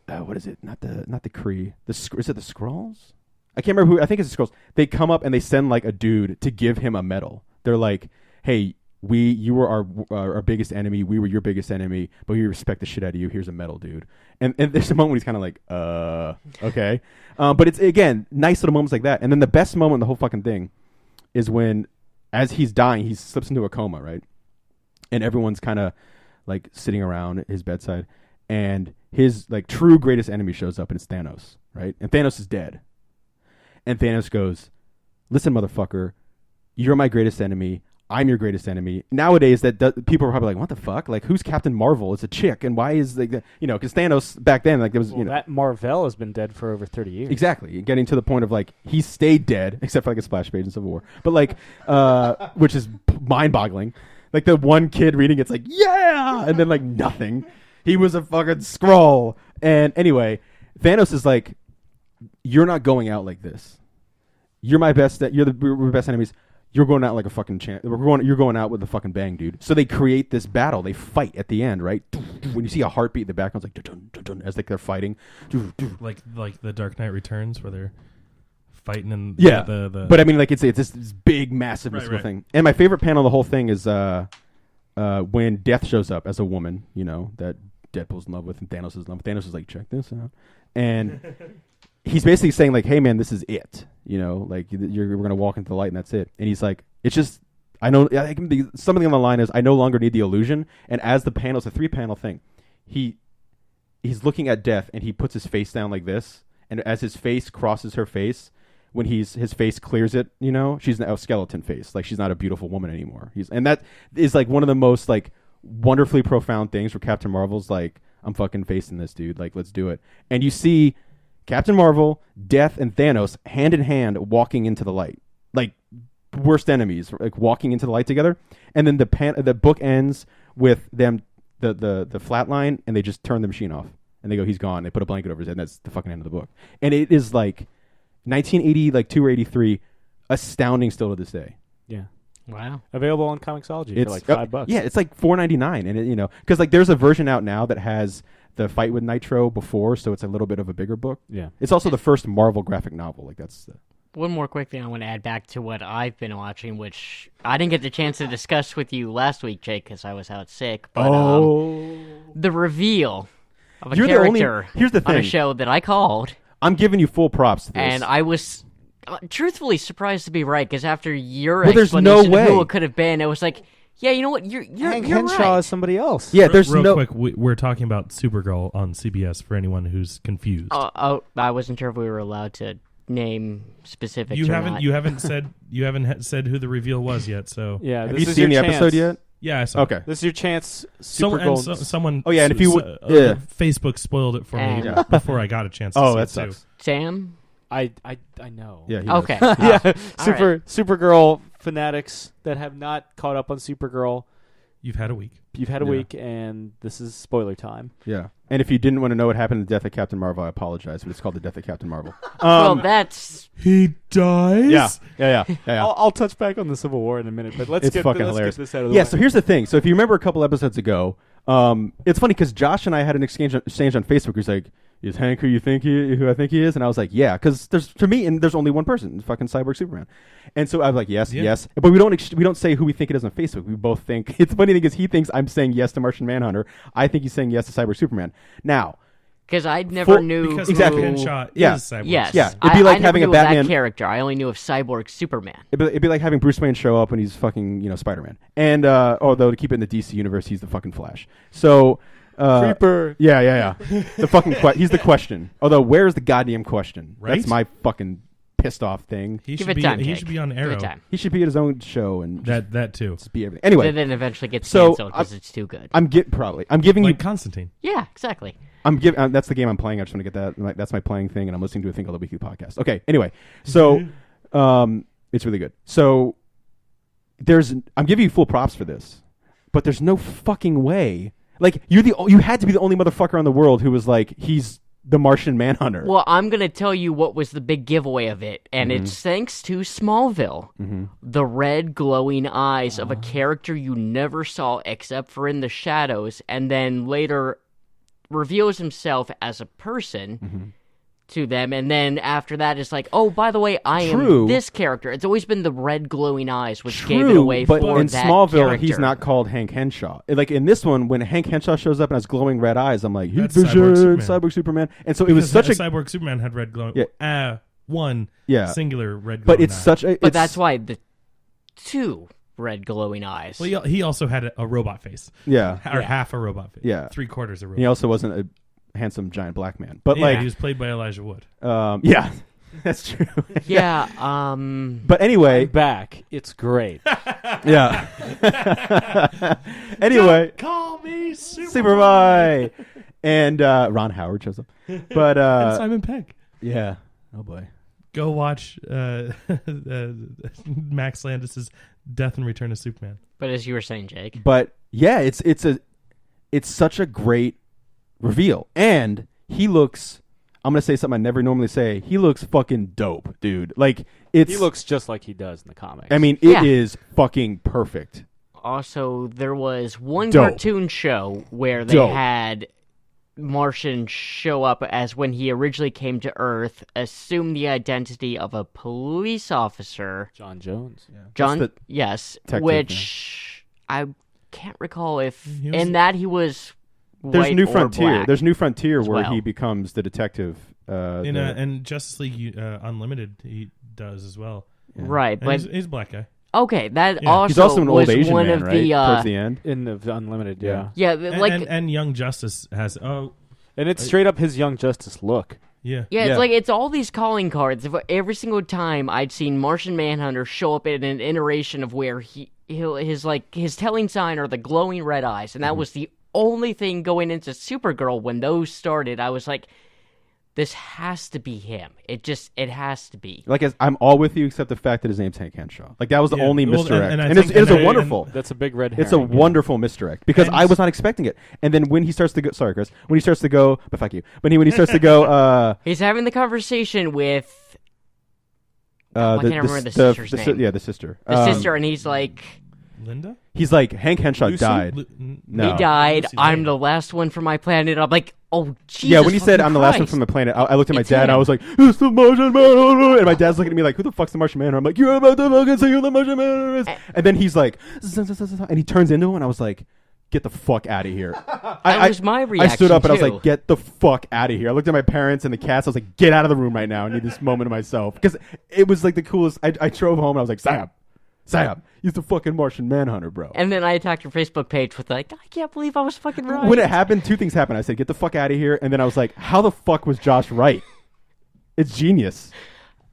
what is it? Not the Kree. Is it the Skrulls? I can't remember who. I think it's the Skrulls. They come up and they send like a dude to give him a medal. They're like, hey, you were our biggest enemy. We were your biggest enemy, but we respect the shit out of you. Here's a medal, dude. And there's a moment when he's kind of like, okay. But it's, again, nice little moments like that. And then the best moment in the whole fucking thing is when, as he's dying, he slips into a coma, right? And everyone's kind of like sitting around his bedside, and his like true greatest enemy shows up, and it's Thanos, right? And Thanos is dead. And Thanos goes, listen, motherfucker, you're my greatest enemy. I'm your greatest enemy. Nowadays, people are probably like, what the fuck? Like, who's Captain Marvel? It's a chick. And why is, like, because Thanos back then, like, there was, that Marvel has been dead for over 30 years. Exactly. Getting to the point of, like, he stayed dead, except for, like, a splash page in Civil War. But, like, which is mind-boggling. Like, the one kid reading it's like, yeah! And then, like, nothing. He was a fucking Skrull. And anyway, Thanos is like, you're not going out like this. You're my best, we're best enemies. You're going out like a fucking you're going out with a fucking bang, dude. So they create this battle. They fight at the end, right? When you see a heartbeat in the background, it's like dun, dun, dun, as they're fighting. Like the Dark Knight Returns, where they're fighting in the But I mean, like it's this big, massive mystical thing. And my favorite panel of the whole thing is when Death shows up as a woman, that Deadpool's in love with, and Thanos is in love with. Thanos is like, check this out, and he's basically saying like, hey man, this is it. Like we're going to walk into the light and that's it. And he's like, it's just, I know, something on the line is, I no longer need the illusion. And as the panel, it's a 3-panel thing. He's looking at Death and he puts his face down like this. And as his face crosses her face, when his face clears it, she's a skeleton face. Like she's not a beautiful woman anymore. And that is like one of the most like wonderfully profound things where Captain Marvel's like, I'm fucking facing this dude. Like, let's do it. And you see Captain Marvel, Death, and Thanos hand in hand walking into the light, like worst enemies, like walking into the light together. And then the book ends with them the flat line, and they just turn the machine off, and they go, he's gone. They put a blanket over his head, and that's the fucking end of the book. And it is like 1980, like 2 or 83, astounding still to this day. Yeah. Wow. Available on Comixology for like $5. Yeah, it's like $4.99, and because like there's a version out now that has the fight with Nitro before, so it's a little bit of a bigger book. Yeah. It's also the first Marvel graphic novel. Like that's one more quick thing I want to add back to what I've been watching, which I didn't get the chance to discuss with you last week, Jake, because I was out sick. But the reveal of a character here's the thing. on a show that I called. I'm giving you full props to this. And I was truthfully surprised to be right, because after your there's explanation no of way. who it could have been, it was like, yeah, you know what? You're Hank you're Henshaw right. is somebody else. Yeah, there's real no quick. We're talking about Supergirl on CBS for anyone who's confused. I wasn't sure if we were allowed to name specifics. You or haven't. not. You haven't said who the reveal was yet. So Yeah, Have this you is seen the your episode chance. yet? yeah, I saw. Okay. This is your chance. Someone. Oh, yeah, and if you would- yeah. Facebook spoiled it for me Yeah. before I got a chance. to Oh, see that it, too. sucks. Sam. I know. Yeah. he does. Okay. Yeah, All right. Supergirl fanatics that have not caught up on Supergirl. You've had a week. You've had a Yeah. week, and this is spoiler time. Yeah. And if you didn't want to know what happened to the death of Captain Marvel, I apologize, but it's called the death of Captain Marvel. Well, that's He dies. Yeah. I'll touch back on the Civil War in a minute, but let's It's get fucking let's hilarious. get this out of the Yeah. way. So here's the thing. So if you remember a couple episodes ago, it's funny because Josh and I had an exchange on Facebook. He's like, "Is Hank who I think he is?" And I was like, "Yeah," because there's only one person, fucking Cyborg Superman. And so I was like, "Yes, Yeah. yes," but we don't say who we think it is on Facebook. We both think it's funny thing is he thinks I'm saying yes to Martian Manhunter. I think he's saying yes to Cyborg Superman. Now, because I never Full- knew Because Exactly. Henshaw Yeah. is Cyborg. Yes. Yeah, it'd be like I having never a knew of Batman- that character. I only knew of Cyborg Superman. it'd be like having Bruce Wayne show up when he's fucking Spider-Man. And although to keep it in the DC universe, he's the fucking Flash. So. Creeper. Yeah. The fucking he's the question. Although, where's the goddamn question? Right? That's my fucking pissed off thing. He Give should it be. time, He Jake. should be on Give Arrow. it time. He should be at his own show and That too. just be everything. Anyway, Then eventually gets So, canceled because it's too good. I'm giving Like you. Constantine. Yeah, exactly. I'm giving. That's the game I'm playing. I just want to get that. Like, that's my playing thing, and I'm listening to a thing called the Weekly Podcast. Okay. Anyway, so it's really good. So I'm giving you full props for this, but there's no fucking way. Like you had to be the only motherfucker in the world who was like, he's the Martian Manhunter. Well, I'm going to tell you what was the big giveaway of it, and it's thanks to Smallville. The red glowing eyes of a character you never saw except for in the shadows, and then later reveals himself as a person to them, and then after that it's like, oh, by the way, I am this character. It's always been the red glowing eyes, which gave it away but for in that Smallville, character. he's not called Hank Henshaw. Like in this one, when Hank Henshaw shows up and has glowing red eyes, I'm like, That's Cyborg Superman. And so it was such a Cyborg Superman had red glowing. One singular red glowing but it's eye. such a. But that's why the two red glowing eyes. Well, he also had a robot face. Yeah. Or half a robot face. Yeah. 3/4 a robot. He also wasn't a handsome giant black man. But he was played by Elijah Wood. Yeah, that's true. Yeah. But anyway, back. It's great. yeah. Anyway, Don't call me Superboy. And Ron Howard shows up. But and Simon Pegg. yeah. Oh boy. Go watch Max Landis's Death and Return of Superman. But as you were saying, Jake. But yeah, it's such a great reveal, and he looks. I'm gonna say something I never normally say. He looks fucking dope, dude. Like he looks just like he does in the comics. I mean, it is fucking perfect. Also, there was one Dope. cartoon show where they had Martian show up as when he originally came to Earth, assume the identity of a police officer. John Jones. Yeah. John, yes, which I can't recall if in that he was There's white New or Frontier. black There's New Frontier where well. he becomes the detective. And Justice League Unlimited, he does as well. Yeah. Right, And but he's a black guy. okay, that He's also an was old Asian one man, of right? the Towards the end, in the Unlimited. Yeah. yeah, like And Young Justice has and it's straight up his Young Justice look. yeah. Yeah, it's all these calling cards. Every single time I'd seen Martian Manhunter show up in an iteration of where his telling sign are the glowing red eyes, and that was the only thing going into Supergirl when those started. I was like, this has to be him. It has to be. like I'm all with you except the fact that his name's Hank Henshaw. Like that was the only misdirect, and I and think- it's and a wonderful. That's a big red herring. It's a wonderful misdirect because And- I was not expecting it. And then when he starts to go, sorry, Chris, when he starts to go, but fuck you. When he starts to go, He's having the conversation with I can't remember the sister's name. Yeah, the sister. the sister, and he's like, Linda? He's like Hank Henshaw Lucy? died. No. he died. Lucy I'm Lane. the last one from my planet. I'm like, oh Jesus! Yeah, when he said fucking I'm the last one Christ. from the planet, I looked at my It's dad and I him. was like, "It's the Martian Man," and my dad's looking at me like, "Who the fuck's the Martian Man?" I'm like, "You're about to fucking say who the Martian Man is." And then he's like, and he turns into him, and I was like, "Get the fuck out of here!" That was my reaction. I stood up and I was too. like, "Get the fuck out of here!" I looked at my parents and the cats. I was like, "Get out of the room right now! I need this moment to myself." Because it was like the coolest. I drove home and I was like, Sam, he's the fucking Martian Manhunter, bro. And then I attacked your Facebook page with like, I can't believe I was fucking right. When it happened, two things happened. I said, "Get the fuck out of here," and then I was like, "How the fuck was Josh right?" It's genius.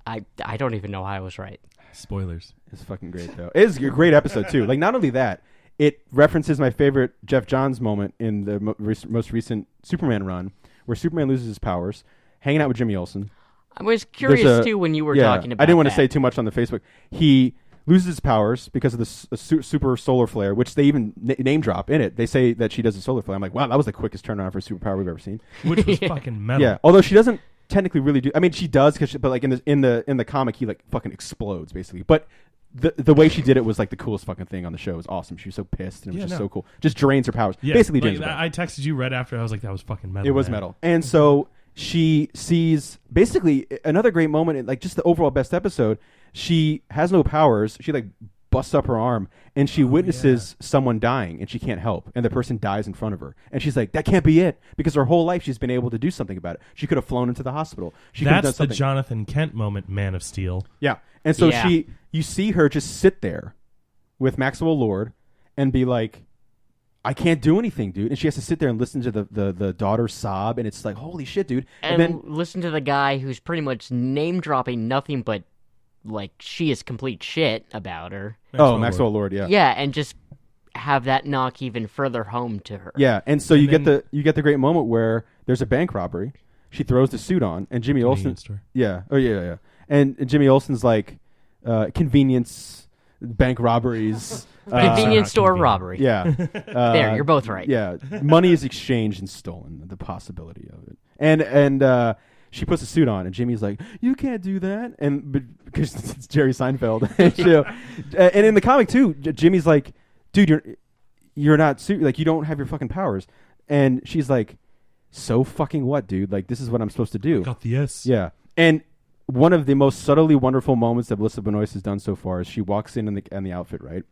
I don't even know how I was right. Spoilers. It's fucking great though. It is a great episode too. Like not only that, it references my favorite Jeff Johns moment in the most recent Superman run, where Superman loses his powers, hanging out with Jimmy Olsen. I was curious too when you were talking about I didn't want to that. say too much on the Facebook. He loses his powers because of the super solar flare, which they even name drop in it. They say that she does a solar flare. I'm like, wow, that was the quickest turnaround for a superpower we've ever seen. Which was fucking metal. Yeah, although she doesn't technically really do. I mean, she does, but like in the comic, he like fucking explodes basically. But the way she did it was like the coolest fucking thing on the show. It was awesome. She was so pissed and it was just so cool. Just drains her powers. Yeah, Basically, like, drains her powers. I texted you right after. I was like, that was fucking metal. It was man. metal. And so she sees basically another great moment, like just the overall best episode. She has no powers. She like busts up her arm and she witnesses someone dying and she can't help. And the person dies in front of her. And she's like, that can't be it. Because her whole life she's been able to do something about it. She could have flown into the hospital. She could have done That's the something. Jonathan Kent moment, Man of Steel. Yeah. And so Yeah. you see her just sit there with Maxwell Lord and be like, I can't do anything, dude. And she has to sit there and listen to the daughter sob. And it's like, holy shit, dude. And then listen to the guy who's pretty much name dropping nothing but like she is complete shit about her. Maxwell Lord, yeah. Yeah, and just have that knock even further home to her. Yeah, and so you get the great moment where there's a bank robbery. She throws the suit on, and Jimmy Olsen. Store. Yeah. Oh yeah. And Jimmy Olsen's like, convenience bank robberies. Convenience store convenient. robbery. Yeah. There, you're both right. Yeah. Money is exchanged and stolen. The possibility of it. And she puts a suit on, and Jimmy's like, "You can't do that," because it's Jerry Seinfeld. And in the comic too, Jimmy's like, "Dude, you're not like you don't have your fucking powers," and she's like, so fucking what, dude? Like, this is what I'm supposed to do. Got the S. Yeah. And one of the most subtly wonderful moments that Melissa Benoist has done so far is she walks in the outfit, right?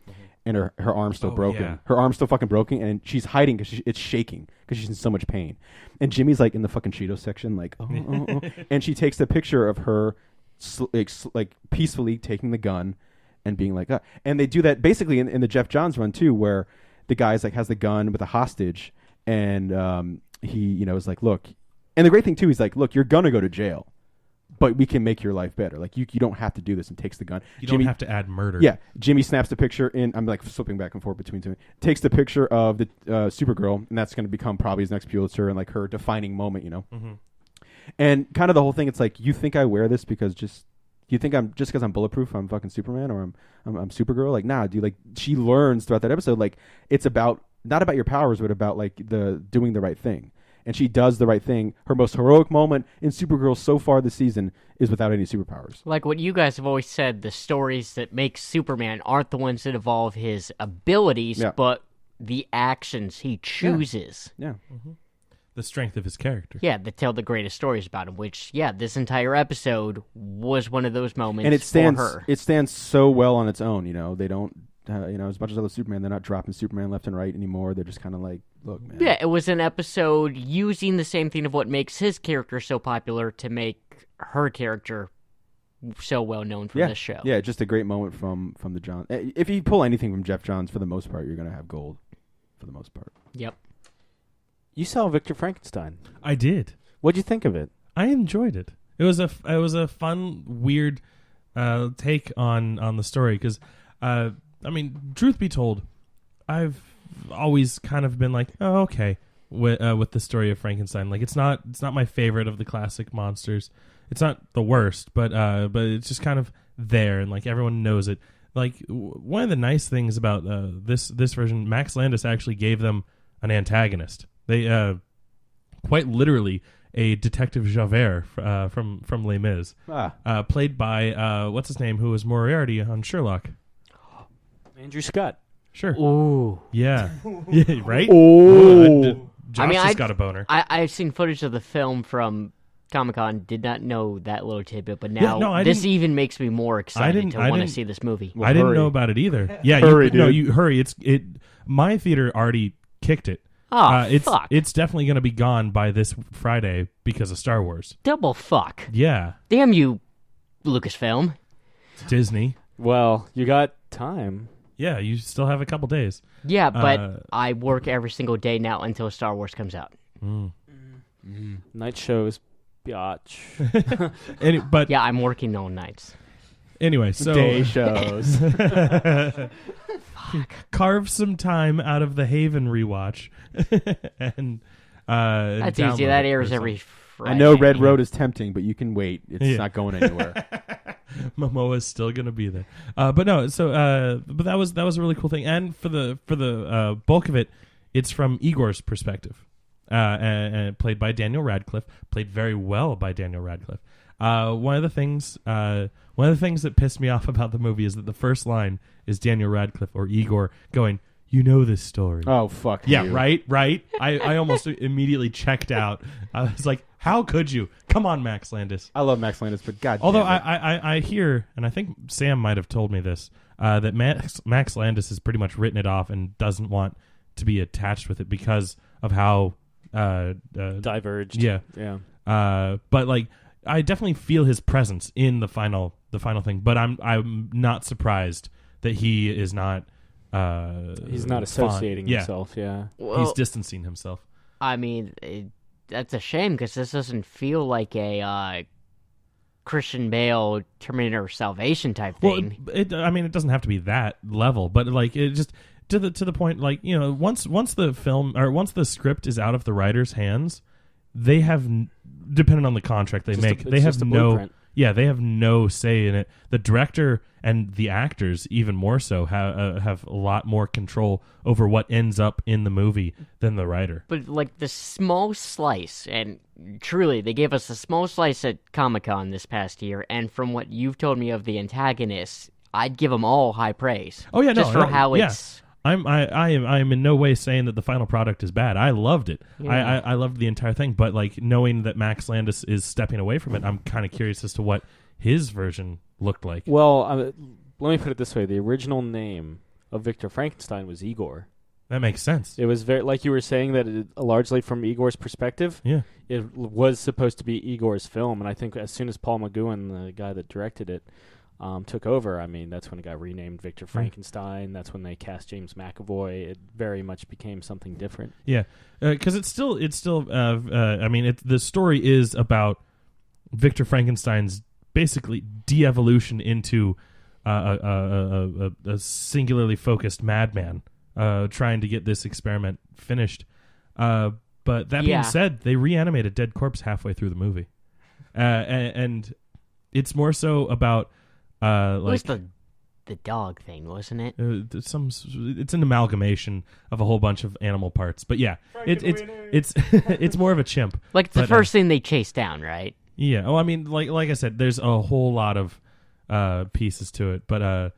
And her arm's still broken. Yeah. Her arm's still fucking broken, and she's hiding because it's shaking because she's in so much pain. And Jimmy's like in the fucking Cheetos section, like, oh. And she takes the picture of her like peacefully taking the gun and being like, and they do that basically in the Jeff Johns run too, where the guy's like has the gun with a hostage, and he is like, look. And the great thing too, he's like, look, you're gonna go to jail, but we can make your life better. Like, you don't have to do this, and takes the gun. You don't have to add murder. Yeah. Jimmy snaps the picture in. I'm like flipping back and forth between two. Takes the picture of the Supergirl, and that's going to become probably his next Pulitzer and like her defining moment, Mm-hmm. And kind of the whole thing. It's like, you think I wear this because you think I'm just because I'm bulletproof, I'm fucking Superman, or I'm Supergirl? Like, nah, dude. Like, she learns throughout that episode, like, it's about not about your powers, but about like the doing the right thing. And she does the right thing. Her most heroic moment in Supergirl so far this season is without any superpowers. Like what you guys have always said, the stories that make Superman aren't the ones that evolve his abilities, but the actions he chooses. Yeah. Mm-hmm. The strength of his character. Yeah, that tell the greatest stories about him, which, this entire episode was one of those moments and for her. It stands so well on its own, They don't, as much as I love Superman, they're not dropping Superman left and right anymore. They're just kind of like, look, man. Yeah, it was an episode using the same thing of what makes his character so popular to make her character so well known from this show. Yeah, just a great moment from the John. If you pull anything from Jeff Johns, for the most part, you're going to have gold. For the most part. Yep. You saw Victor Frankenstein. I did. What'd you think of it? I enjoyed it. It was a fun, weird take on the story because, truth be told, I've always kind of been like, oh, okay, with the story of Frankenstein. Like, it's not my favorite of the classic monsters. It's not the worst, but it's just kind of there, and like everyone knows it. Like, one of the nice things about this version, Max Landis actually gave them an antagonist. They quite literally a Detective Javert from Les Mis, played by what's his name, who was Moriarty on Sherlock. Andrew Scott. Sure. Ooh. Yeah. Yeah. Right. Oh. Josh just got a boner. I've seen footage of the film from Comic-Con. Did not know that little tidbit, but now this even makes me more excited to want to see this movie. Well, I didn't know about it either. Yeah. Hurry, dude. You hurry. My theater already kicked it. Oh, fuck. It's definitely going to be gone by this Friday because of Star Wars. Double fuck. Yeah. Damn you, Lucasfilm. Disney. Well, you got time. Yeah, you still have a couple days. Yeah, but I work every single day now until Star Wars comes out. Night shows, biatch. But yeah, I'm working all nights. Anyway, so day shows. Carve some time out of the Haven rewatch, and that's easy. That airs every Friday. I know Red Road is tempting, but you can wait. It's not going anywhere. Momoa's still gonna be there, but no. So, but that was a really cool thing, and for the bulk of it, it's from Igor's perspective, and played by Daniel Radcliffe, played very well by Daniel Radcliffe. One of the things that pissed me off about the movie is that the first line is Daniel Radcliffe or Igor going, "You know this story." Oh, fuck yeah, you. Right. I almost immediately checked out. I was like, how could you? Come on, Max Landis. I love Max Landis, but God Although damn it. I hear, and I think Sam might have told me this, that Max Landis has pretty much written it off and doesn't want to be attached with it because of how diverged. Yeah. But like, I definitely feel his presence in the final thing. But I'm not surprised that he is not. He's not associating himself. Yeah, Well, he's distancing himself. I mean, that's a shame because this doesn't feel like a Christian Bale Terminator Salvation type thing. Well, it doesn't have to be that level, but like it just to the point. Like, once the film or once the script is out of the writer's hands, they have, depending on the contract they make, they have no. Yeah, they have no say in it. The director and the actors, even more so, have a lot more control over what ends up in the movie than the writer. But like the small slice, and truly, they gave us a small slice at Comic-Con this past year, and from what you've told me of the antagonists, I'd give them all high praise. Oh yeah, just for how it's I'm in no way saying that the final product is bad. I loved it. Yeah. I loved the entire thing. But like knowing that Max Landis is stepping away from it, I'm kind of curious as to what his version looked like. Well, let me put it this way: the original name of Victor Frankenstein was Igor. That makes sense. It was very, like you were saying, that largely from Igor's perspective. Yeah. It was supposed to be Igor's film, and I think as soon as Paul McGowan, the guy that directed it, took over, I mean, that's when it got renamed Victor Frankenstein. That's when they cast James McAvoy. It very much became something different. Yeah, because it's still. I mean, the story is about Victor Frankenstein's basically de-evolution into a singularly focused madman. Trying to get this experiment finished. But that being said, they reanimate a dead corpse halfway through the movie. And it's more so about it was the dog thing, wasn't it? it's an amalgamation of a whole bunch of animal parts. But yeah, it's more of a chimp. Like it's the first thing they chase down, right? Yeah. Oh, I mean, like I said, there's a whole lot of pieces to it, but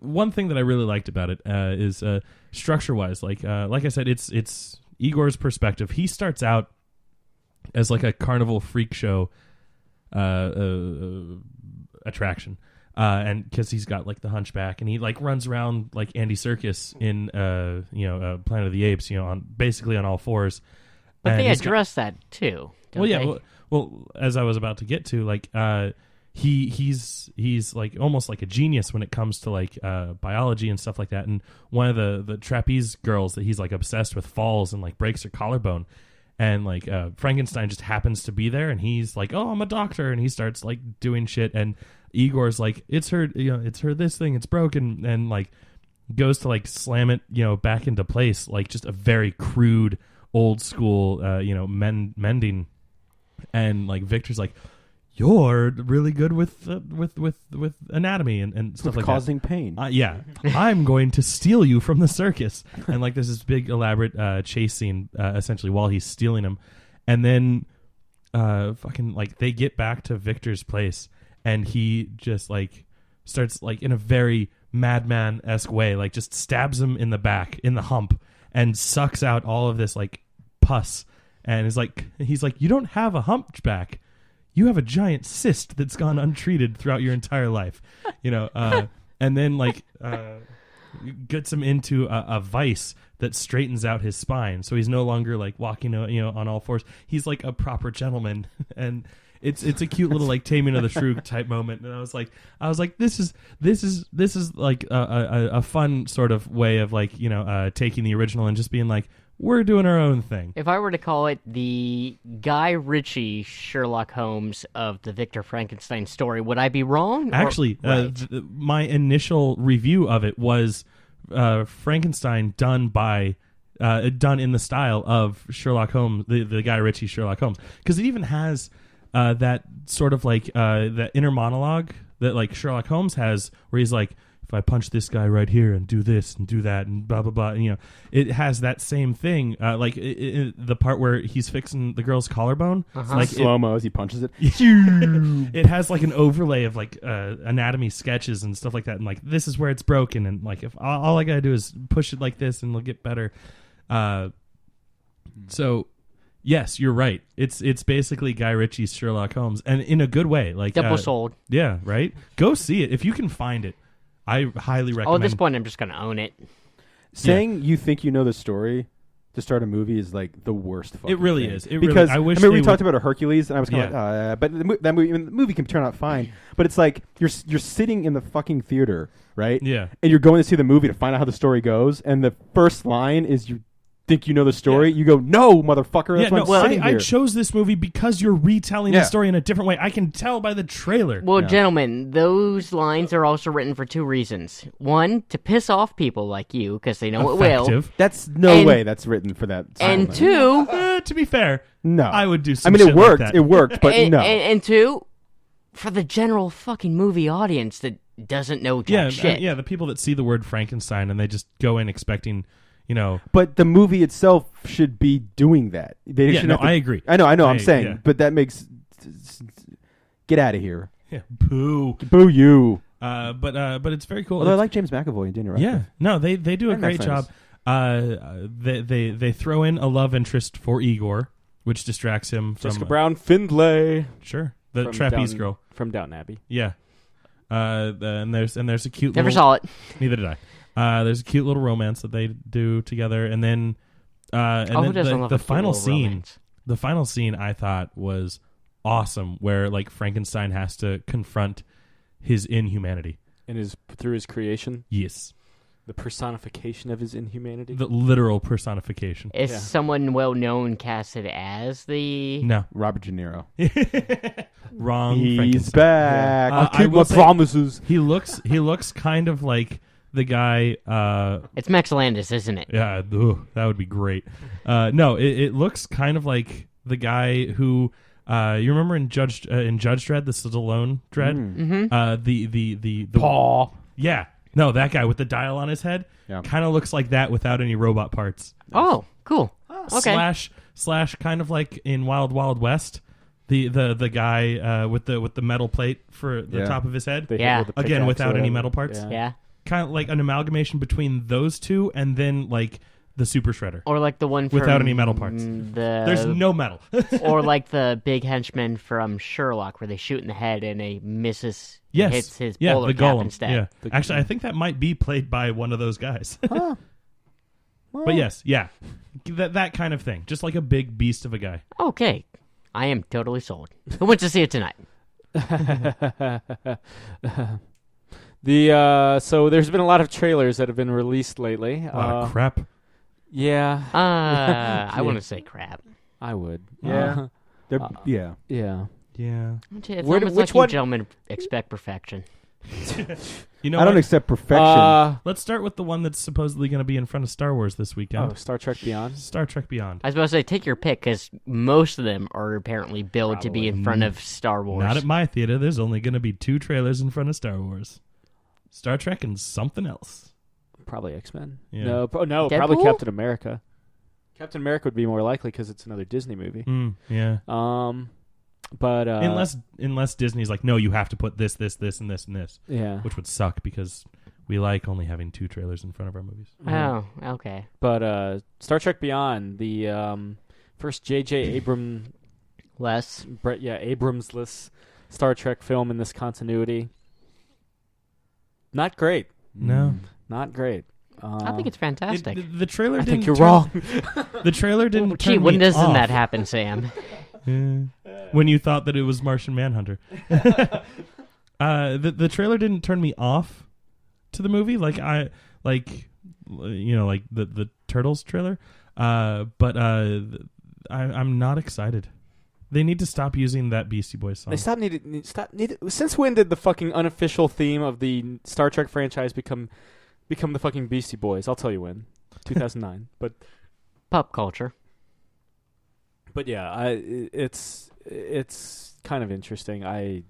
one thing that I really liked about it is structure-wise. Like I said, it's Igor's perspective. He starts out as like a carnival freak show attraction, and because he's got like the hunchback, and he like runs around like Andy Serkis in Planet of the Apes, basically on all fours. But and they address that too. Well, yeah. Well, as I was about to get to, like. He's like almost like a genius when it comes to like biology and stuff like that. And one of the trapeze girls that he's like obsessed with falls and like breaks her collarbone, and like Frankenstein just happens to be there, and he's like, "Oh, I'm a doctor," and he starts like doing shit, and Igor's like, "It's her, it's her this thing, it's broken," and like goes to like slam it, back into place, like just a very crude old school, mending, and like Victor's like, "You're really good with anatomy and stuff like causing that. pain." Yeah, I'm going to steal you from the circus, and like there's this big elaborate chase scene essentially while he's stealing him, and then fucking like they get back to Victor's place, and he just like starts like in a very madman-esque way, like just stabs him in the back in the hump and sucks out all of this like pus, and he's like, "You don't have a hunchback. You have a giant cyst that's gone untreated throughout your entire life," and then like gets him into a vice that straightens out his spine, so he's no longer like walking, on all fours. He's like a proper gentleman, and it's a cute little like Taming of the Shrew type moment. And I was like, this is like a fun sort of way of like taking the original and just being like, we're doing our own thing. If I were to call it the Guy Ritchie Sherlock Holmes of the Victor Frankenstein story, would I be wrong? Actually, my initial review of it was Frankenstein done in the style of Sherlock Holmes, the Guy Ritchie Sherlock Holmes, because it even has that sort of like that inner monologue that like Sherlock Holmes has, where he's like, "If I punch this guy right here and do this and do that and blah, blah, blah," and, it has that same thing. Like the part where he's fixing the girl's collarbone. Like slow-mo as he punches it. It has like an overlay of like anatomy sketches and stuff like that. And like, this is where it's broken. And like, if all I got to do is push it like this and it'll get better. So yes, you're right. It's basically Guy Ritchie's Sherlock Holmes, and in a good way. Like double sold. Yeah, right. Go see it if you can find it. I highly recommend. At this point, I'm just going to own it. Saying you think you know the story to start a movie is like the worst fucking It really thing. is. It because really, I wish we talked about a Hercules, and I was kind of Yeah. like, but the movie can turn out fine. But it's like you're sitting in the fucking theater, right? Yeah. And you're going to see the movie to find out how the story goes, and the first line is you think you know the story. You go, "No, motherfucker." That's why I'm sitting I here. chose this movie because you're retelling the story in a different way. I can tell by the trailer. Well, gentlemen, those lines are also written for two reasons. One, to piss off people like you, because they know it will. Effective. That's no way that's written for that. And line. two, To be fair, no, I would do some I mean, shit it worked. like that. It worked, but and, no. And two, for the general fucking movie audience that doesn't know jack shit. The people that see the word Frankenstein and they just go in expecting, But the movie itself should be doing that. They shouldn't have to- I agree. I know. I'm saying, yeah. but that makes get out of here. Yeah, boo. Boo you. But it's very cool. Although I like James McAvoy and Daniel Radcliffe. Yeah, no, they do a And great Max job. They throw in a love interest for Igor, which distracts him from Jessica Brown Findlay. Sure, the From trapeze Downton- girl. From Downton Abbey. Yeah, and there's a cute. Never little, saw it. Neither did I. There's a cute little romance that they do together, and then Who doesn't love the a cute final little scene. romance? The final scene I thought was awesome, where like Frankenstein has to confront his inhumanity. Through his creation, Yes, the personification of his inhumanity. the literal personification. Is Yeah. someone well known casted as the? No, Robert De Niro. wrong. He's Frankenstein. back. Uh, I Keep will my say- promises. He looks kind of like the guy. It's Max Landis, isn't it? Yeah, that would be great. No, it looks kind of like the guy who you remember in Judge Dredd, the Stallone Dredd. Mm-hmm. The Paw. Yeah, no, that guy with the dial on his head Yeah. kind of looks like that without any robot parts. Oh, cool. Okay. Slash kind of like in Wild Wild West, the guy with the metal plate for the Yeah. top of his head. They hit Yeah. with the Again, pickaxe without or any whatever. metal parts. Yeah. Kind of like an amalgamation between those two, and then like the Super Shredder Or like the one from without any metal parts. There's no metal. or like the big henchman from Sherlock, where they shoot in the head and a misses Yes. hits his Yeah, bowler the cap golem. instead. Yeah. The- Actually, I think that might be played by one of those guys. But yes, yeah, that kind of thing, just like a big beast of a guy. Okay, I am totally sold. Who went to see it tonight? So there's been a lot of trailers that have been released lately. A lot of crap. Yeah, I want to say crap. I would. Yeah. They're, yeah. Yeah. Yeah. It's Where- almost which like you one- gentlemen expect perfection. You know I don't what? accept perfection. Let's start with the one that's supposedly going to be in front of Star Wars this weekend. Star Trek Beyond. Star Trek Beyond. I was about to say, take your pick, because most of them are apparently billed to be in front of Star Wars. Not at my theater. There's only going to be 2 trailers in front of Star Wars. Star Trek and something else. Probably X-Men. Yeah. No, probably Deadpool? Captain America. Captain America would be more likely because it's another Disney movie. Yeah. But Unless Disney's like, no, you have to put this, and this, and this, yeah. which would suck because we like only having 2 trailers in front of our movies. Oh, okay. But Star Trek Beyond, the first J.J. Abrams Abrams-less Star Trek film in this continuity. Not great. No. Not great. I think it's fantastic. The trailer I didn't think you're turn- wrong. The trailer didn't turn Gee, when me doesn't off. that happen, Sam? When you thought that it was Martian Manhunter. The trailer didn't turn me off to the movie like the Turtles trailer. But I'm not excited. They need to stop using that Beastie Boys song. Since when did the fucking unofficial theme of the Star Trek franchise become the fucking Beastie Boys? I'll tell you when. 2009. Pop culture. But yeah, it's kind of interesting. I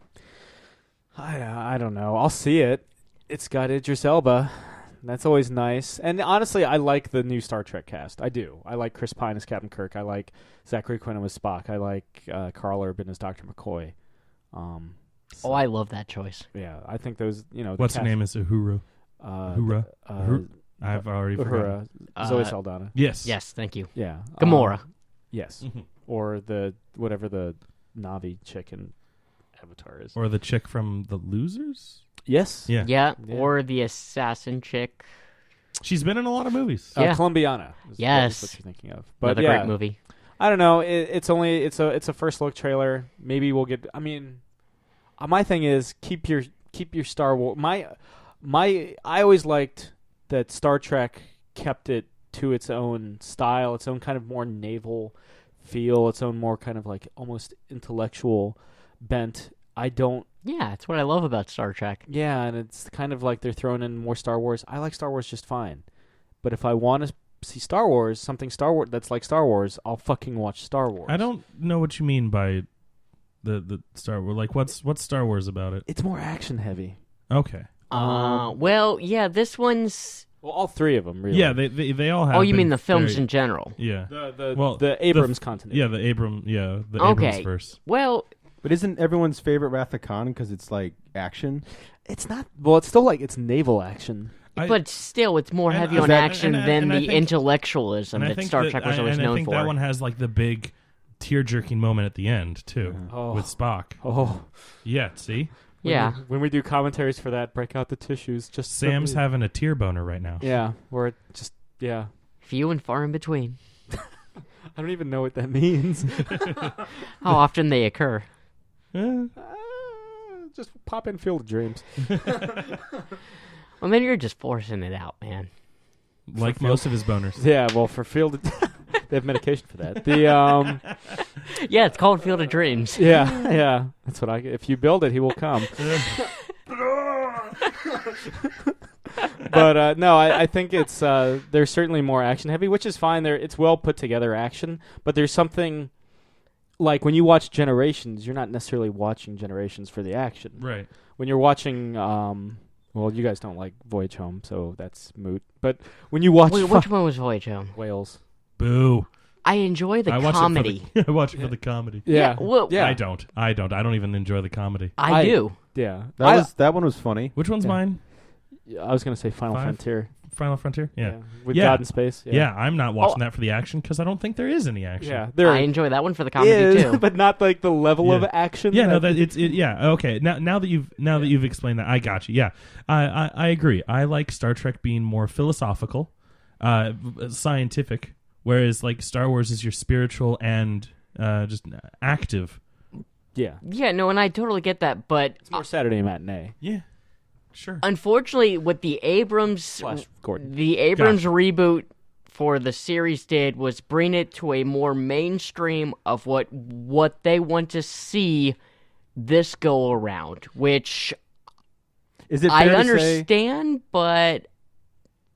don't know. I'll see it. It's got Idris Elba. That's always nice. And honestly, I like the new Star Trek cast. I do. I like Chris Pine as Captain Kirk. I like Zachary Quinto as Spock. I like Carl Urban as Dr. McCoy. Oh, I love that choice. Yeah, I think those. The What's her cast- name? Is Uhura? Uhura? I've already forgotten. Uhura. Zoe Saldana. Yes. Yes, thank you. Yeah. Gamora. Yes. Or whatever the Navi chick in Avatar is. Or the chick from The Losers? Yes. Yeah. Yeah, Yeah. or the assassin chick. She's been in a lot of movies. Yeah. Columbiana. Is Yes. what you're thinking of. But Another yeah, great movie. I don't know. It's a first look trailer. Maybe we'll get. I mean, my thing is keep your Star Wars. I always liked that Star Trek kept it to its own style, its own kind of more naval feel, its own more kind of like almost intellectual bent. Yeah, that's what I love about Star Trek. Yeah, and it's kind of like they're throwing in more Star Wars. I like Star Wars just fine. But if I want to see Star Wars, something Star Wars that's like Star Wars, I'll fucking watch Star Wars. I don't know what you mean by the Star Wars. Like, what's Star Wars about it? It's more action heavy. Okay. Well, yeah, this one's... Well, all 3 of them, really. Yeah, they all have. Oh, you been mean the films very- in general? Yeah. The Abrams continuity. Yeah, the Okay. Abrams verse. Well, But isn't everyone's favorite Wrath of Khan because it's like action? It's not. Well, it's still like it's naval action. But still, it's more heavy and on that- action and than I the think- intellectualism I that think Star Trek was always and I known think for. that one has like the big tear-jerking moment at the end too, Oh. with Spock. Oh, Yeah, see, Yeah. When we do commentaries for that, break out the tissues. Just so Sam's we- having a tear boner right now. Yeah, where it just Few and far in between. I don't even know what that means. How often they occur. Just pop in Field of Dreams. Well, maybe you're just forcing it out, man. Like most of his boners. Yeah, well, for Field, they have medication for that. The Yeah, it's called Field of Dreams. yeah, that's what I. If you build it, he will come. But no, I think it's there's certainly more action heavy, which is fine. It's well put together action, but there's something like when you watch Generations, you're not necessarily watching Generations for the action. Right. When you're watching, well, you guys don't like Voyage Home, so that's moot. But when you watch Wait, which one was Voyage Home? Whales, Boo. I enjoy the I watch comedy. It for the, I watch it for the comedy. yeah, well, yeah, I don't. I don't even enjoy the comedy. I do. yeah. That one was funny. Which one's Yeah. mine? I was gonna say Final Five? Frontier. Final Frontier? Yeah. With Yeah. God in Space. Yeah, I'm not watching that for the action because I don't think there is any action. Yeah, there I enjoy that one for the comedy is, too. but not like the level of Yeah. action. Yeah, no, yeah, okay. Now that you've explained that, I got you. Yeah, I agree. I like Star Trek being more philosophical, scientific, whereas like Star Wars is your spiritual and just active. yeah. Yeah, no, and I totally get that, but It's more Saturday matinee. Yeah, sure. unfortunately, what the Abrams Gordon. reboot for the series did was bring it to a more mainstream of what they want to see this go around, which Is it fair I to say? understand, but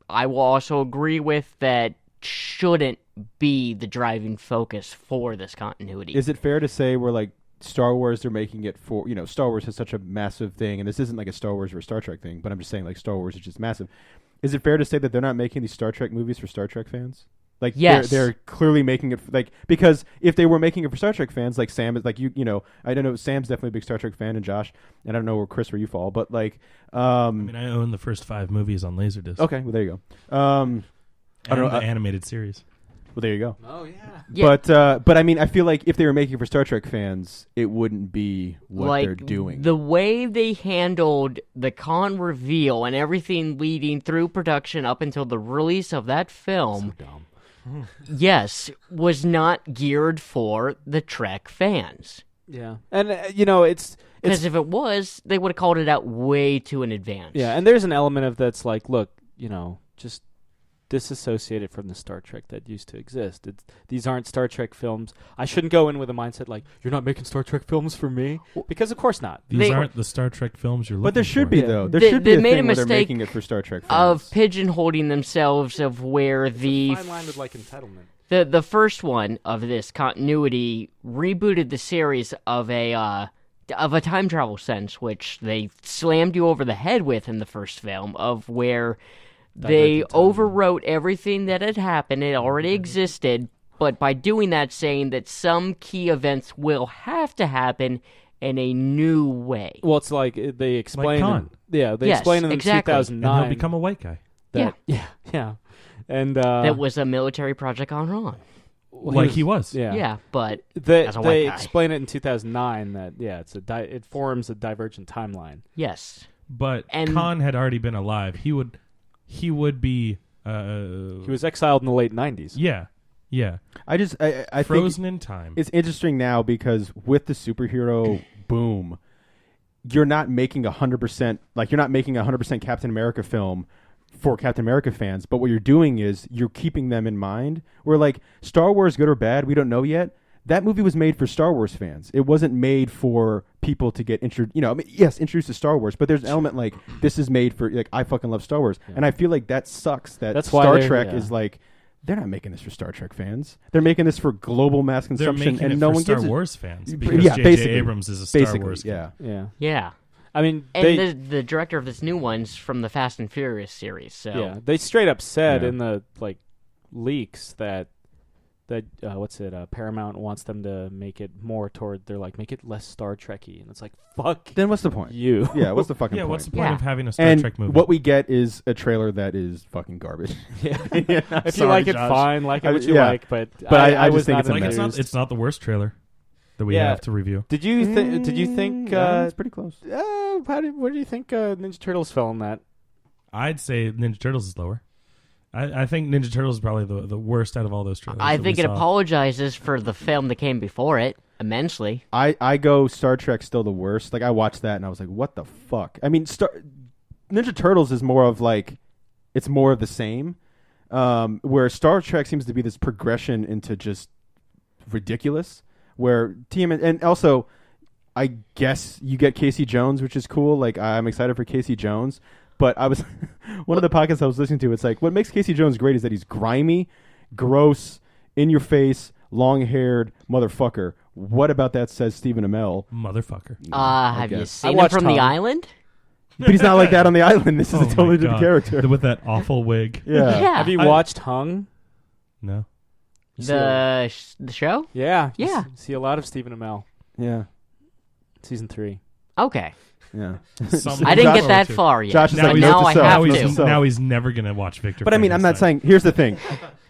I will also agree with that shouldn't be the driving focus for this continuity. Is it fair to say we're like Star Wars? They're making it for Star Wars is such a massive thing, and this isn't like a Star Wars or a Star Trek thing. But I'm just saying like Star Wars is just massive. Is it fair to say that they're not making these Star Trek movies for Star Trek fans? Like Yes. they're clearly making it because if they were making it for Star Trek fans, like Sam is like I don't know, Sam's definitely a big Star Trek fan, and Josh, and I don't know where Chris, where you fall, but like I mean, I own the first 5 movies on Laserdisc. okay, well there you go. I don't know the animated series. Well, there you go. Oh yeah. Yeah. But I mean, I feel like if they were making it for Star Trek fans, it wouldn't be what like they're doing. the way they handled the con reveal and everything leading through production up until the release of that film, Dumb. yes, was not geared for the Trek fans. Yeah, and it's Because if it was, they would have called it out way too in advance. yeah, and there's an element of that's like, look, just disassociate it from the Star Trek that used to exist. These aren't Star Trek films. I shouldn't go in with a mindset like, you're not making Star Trek films for me, because of course not. These They- aren't the Star Trek films you're looking for. But there should be Yeah. though. There They- should be they a made a thing where they're mistake making it for Star Trek Of fans. pigeonholing themselves of where the Fine line with like entitlement. the first one of this continuity rebooted the series of a time travel sense, which they slammed you over the head with in the first film, of where they Divergent timeline. overwrote everything that had happened. It already existed, but by doing that, saying that some key events will have to happen in a new way. Well, it's like they explain. Khan. Yeah, they Yes, explain in exactly. and 2009. he'll become a white guy. that, yeah, and That was a military project gone wrong. well, Like he was. Yeah, Yeah, but They as a white guy. explain it in 2009 that it forms a divergent timeline. yes. But And- Khan had already been alive. He would be He was exiled in the late 90s. yeah. I think Frozen in time. it's interesting now because with the superhero boom, you're not making 100%. Like you're not making 100% Captain America film for Captain America fans. But what you're doing is you're keeping them in mind. Where like Star Wars, good or bad, we don't know yet. That movie was made for Star Wars fans. It wasn't made for people to get introduced to Star Wars. But there's an element like this is made for like I fucking love Star Wars, and I feel like that sucks. That's why Star Trek is like they're not making this for Star Trek fans. They're making this for global mass They're consumption, making and it no for one Star gives Wars fans it. because Yeah, J.J. basically. Abrams is a Star Basically, Wars yeah. guy. Yeah. Yeah. I mean, And the director of this new one's from the Fast and Furious series, so they straight up said Yeah. in the like leaks that that Paramount wants them to make it more toward. They're like, make it less Star Trekky, and it's like, fuck. Then what's the point? You. Yeah, what's the fucking Yeah, point? what's the point of having a Star and Trek movie? what we get is a trailer that is fucking garbage. Yeah. If Sorry, you like it, Josh. fine. Like it what you Yeah. like, but I was just think not it's a like mess. it's not the worst trailer that we Yeah. have to review. Did you think? It's pretty close. Where do you think Ninja Turtles fell in that? I'd say Ninja Turtles is lower. I think Ninja Turtles is probably the worst out of all those trailers. I that think we it saw. apologizes for the film that came before it immensely. I go Star Trek still the worst. Like I watched that and I was like, what the fuck? I mean, Ninja Turtles is more of like, it's more of the same. Where Star Trek seems to be this progression into just ridiculous. Where and also, I guess you get Casey Jones, which is cool. Like I'm excited for Casey Jones. But I was one of the podcasts I was listening to. It's like what makes Casey Jones great is that he's grimy, gross, in your face, long-haired motherfucker. What about that? Says Stephen Amell. Motherfucker. Have you guess. seen him watched from the Tom. island? But he's not like that on the island. This is Oh a totally my different God. character. With that awful wig. Yeah. Have you watched Hung? No. The show? Yeah. Yeah. See a lot of Stephen Amell. Yeah. Season 3. Okay. Yeah. I didn't get Josh- that far yet. Josh is but like, now note I to self, have note to to. self. Now he's never going to watch Victor But I mean, I'm not Frankenstein. saying. Here's the thing.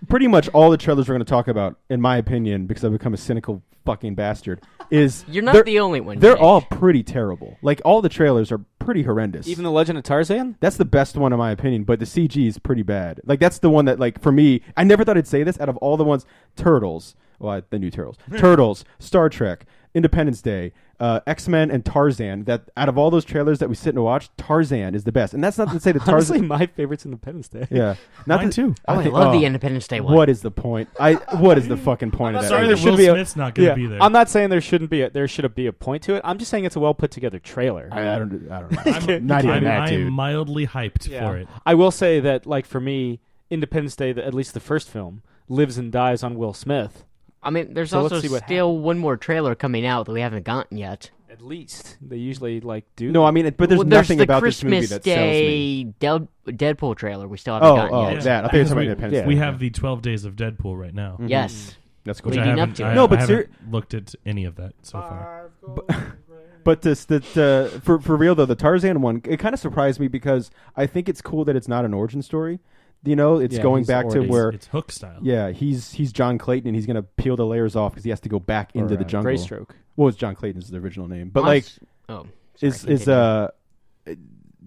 Pretty much all the trailers we're going to talk about, in my opinion, because I've become a cynical fucking bastard, is You're not the only one. they're Jake. all pretty terrible. Like all the trailers are pretty horrendous. Even The Legend of Tarzan? That's the best one in my opinion, but the CG is pretty bad. Like that's the one that, like, for me, I never thought I'd say this. Out of all the ones, Turtles, the new Turtles, Turtles, Star Trek, Independence Day, X-Men, and Tarzan. That out of all those trailers that we sit and watch, Tarzan is the best. And that's not to say that Honestly, Tarzan. my favorite's Independence Day. Yeah, not Mine too. Oh, I think- love the Independence Day one. What is the point? What is the fucking point of that? Sorry there that should Will be a- Smith's not going to be there. I'm not saying there should be a point to it. I'm just saying it's a well put together trailer. I don't know. I'm, Not even I'm, that, I'm dude. mildly hyped for it. I will say that, like, for me, Independence Day, at least the first film, lives and dies on Will Smith. I mean, there's So let's also see what still one more trailer coming out that we haven't gotten yet. At least they usually do. No, I mean, but there's Well, nothing the about this movie Christmas that sells me. Day Deadpool trailer we still haven't gotten yet. That. I think it's about Independence yeah. Day. We have the 12 Days of Deadpool right now. Yes. That's cool. Which I Leading up haven't, to I, it. No, but I haven't looked at any of that so far. But for real though, the Tarzan one, it kind of surprised me because I think it's cool that it's not an origin story. You know, it's Yeah, going he's back to already- where, It's Hook style. yeah, he's John Clayton and he's gonna peel the layers off because he has to go back into the jungle. Greystroke. What was John Clayton's the original name? But Oh, like, sorry, is continue.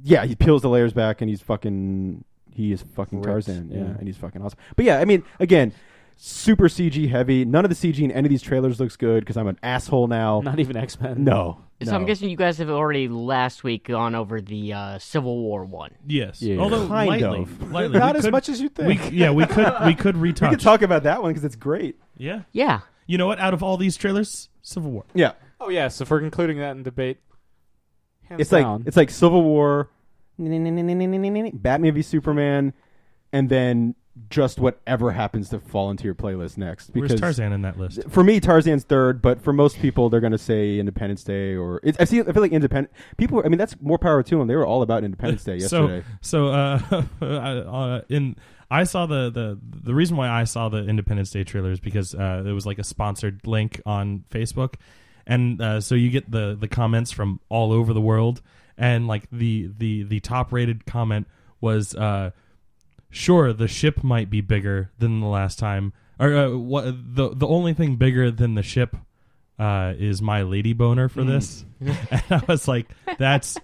yeah, he peels the layers back and he is fucking Ripped, Tarzan, yeah. and he's fucking awesome. But yeah, I mean, again, super CG heavy. None of the CG in any of these trailers looks good because I'm an asshole now. Not even X-Men. No. So I'm guessing you guys have already last week gone over the Civil War one. Yes. Yeah. Although Kind lightly. of. Lightly. Not We as could- much as you think. we could retouch. We could talk about that one because it's great. Yeah. Yeah. You know what? Out of all these trailers, Civil War. Yeah, Oh yeah. So if we're concluding that in debate, hands it's down. like Civil War, Batman v Superman, and then just whatever happens to fall into your playlist next. Where's Because Tarzan in that list? for me, Tarzan's third, but for most people, they're going to say Independence Day or I feel like independent people. I mean, that's more power to them. They were all about Independence Day yesterday. I saw the reason why I saw the Independence Day trailer is because there was like a sponsored link on Facebook, and so you get the comments from all over the world, and like the top rated comment was sure, the ship might be bigger than the last time, or what the only thing bigger than the ship is my lady boner for this. And I was like, that's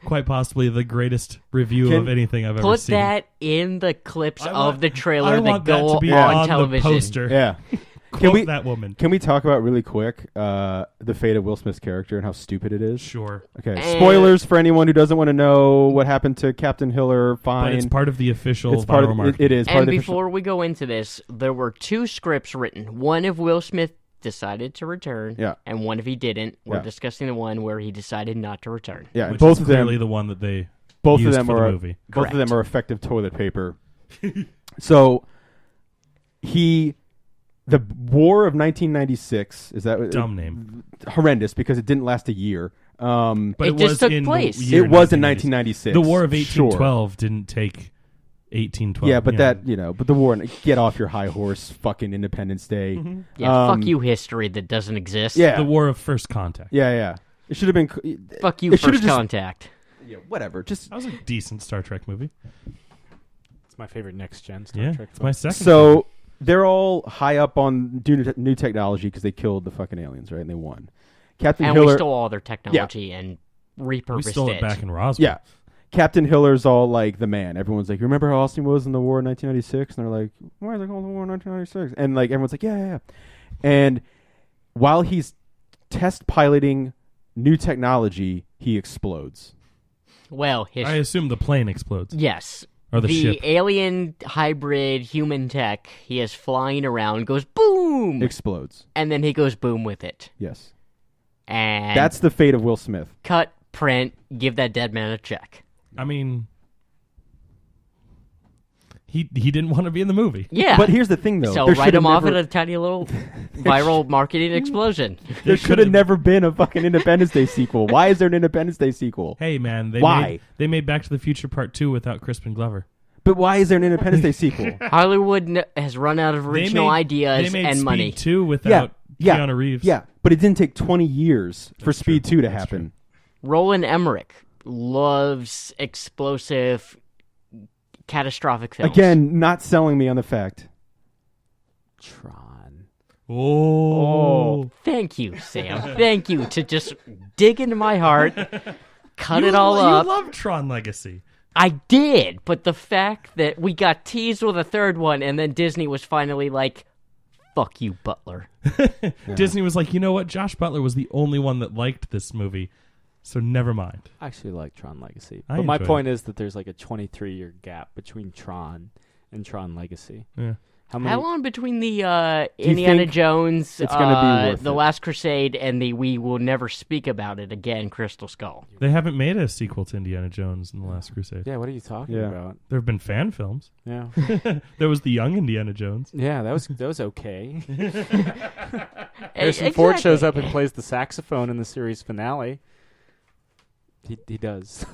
quite possibly the greatest review of anything I've ever Put seen. that in the clips I of want- the trailer I that want go that to be on on television. the poster. Yeah. Quote that woman. Can we talk about really quick the fate of Will Smith's character and how stupid it is? Sure. Okay. Spoilers for anyone who doesn't want to know what happened to Captain Hiller. Fine. But it's part of the official It's part viral of marketing. it is part And of the before we go into this, there were two scripts written. One if Will Smith decided to return, Yeah. and one if he didn't. We're Yeah. discussing the one where he decided not to return. yeah, and Which both is of them clearly the one that they both of used them for are the movie. both of Correct. them are effective toilet paper. So the War of 1996 is that Dumb name. horrendous because it didn't last a year. But It just was took in place. The year It was in 1996. The War of Sure. 1812 didn't take 1812. Yeah, but but the war, get off your high horse, fucking Independence Day. Yeah, fuck you, history that doesn't exist. Yeah. the War of First Contact. Yeah. It should have been. Fuck you, it should've First just- Contact. Yeah, whatever. Just That was a decent Star Trek movie. It's my favorite next gen Star Yeah, Trek it's film. my second. so they're all high up on new technology because they killed the fucking aliens, right? And they won. Captain And Hiller. we stole all their technology and repurposed we stole it back in Roswell. Yeah. Captain Hiller's all like the man. Everyone's like, remember how Austin was in the war in 1996? And they're like, why is it called the war in 1996? And like everyone's like, yeah. And while he's test piloting new technology, he explodes. Well, I assume the plane explodes. yes. Or the ship. Alien hybrid human tech he is flying around goes boom, Explodes. and then he goes boom with it. Yes. And That's the fate of Will Smith. cut, print, give that dead man a check. I mean, he didn't want to be in the movie. Yeah. But here's the thing, though. so There write should've him off never- at a tiny little viral marketing explosion. There should have never been a fucking Independence Day sequel. Why is there an Independence Day sequel? Hey, man, Why? They made Back to the Future Part 2 without Crispin Glover. But why is there an Independence Day sequel? Hollywood has run out of original ideas they made and Speed money. 2 without Yeah. Keanu Reeves. Yeah, but it didn't take 20 years for Speed 2 to happen. Roland Emmerich loves explosive, catastrophic films. Again, not selling me on the fact. Tron. Oh. Thank you, Sam. Thank you to just dig into my heart, cut it all up. You love Tron Legacy. I did, but the fact that we got teased with a third one and then Disney was finally like, fuck you, Butler. Disney was like, you know what? Josh Butler was the only one that liked this movie, so never mind. I actually like Tron Legacy. I But my enjoyed point is that there's like a 23-year gap between Tron and Tron Legacy. Yeah. How long between the Indiana think Jones, it's gonna be worth The it? Last Crusade, and the We Will Never Speak About It Again, Crystal Skull? They haven't made a sequel to Indiana Jones and the Last Crusade. Yeah, what are you talking Yeah. about? There have been fan films. Yeah. There was the young Indiana Jones. Yeah, that was okay. Exactly. Harrison Ford shows up and plays the saxophone in the series finale. He does.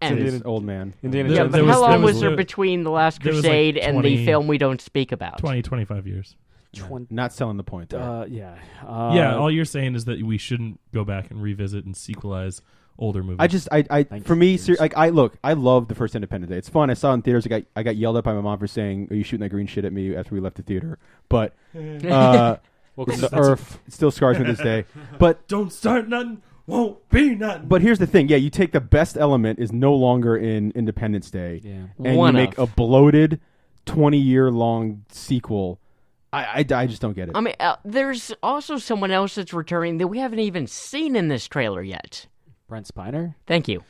And This old man. Indiana There- yeah, Jones. but there how was- long there was was- there between The Last there was, like, Crusade and the 20 film we don't speak about? 25 years. Not selling the point, though. Yeah. Yeah, all you're saying is that we shouldn't go back and revisit and sequelize older movies. For me, 19 years. I love the first Independence Day. It's fun. I saw it in theaters. I got yelled at by my mom for saying, "Are you shooting that green shit at me?" after we left the theater. But Welcome it's- to Earth. it still scars me to this day. But Don't start nothing, won't be nothing. But here's the thing. Yeah, you take the best element is no longer in Independence Day, Yeah. and One you make of. a bloated 20-year-long sequel. I just don't get it. I mean, there's also someone else that's returning that we haven't even seen in this trailer yet. Brent Spiner. Thank you.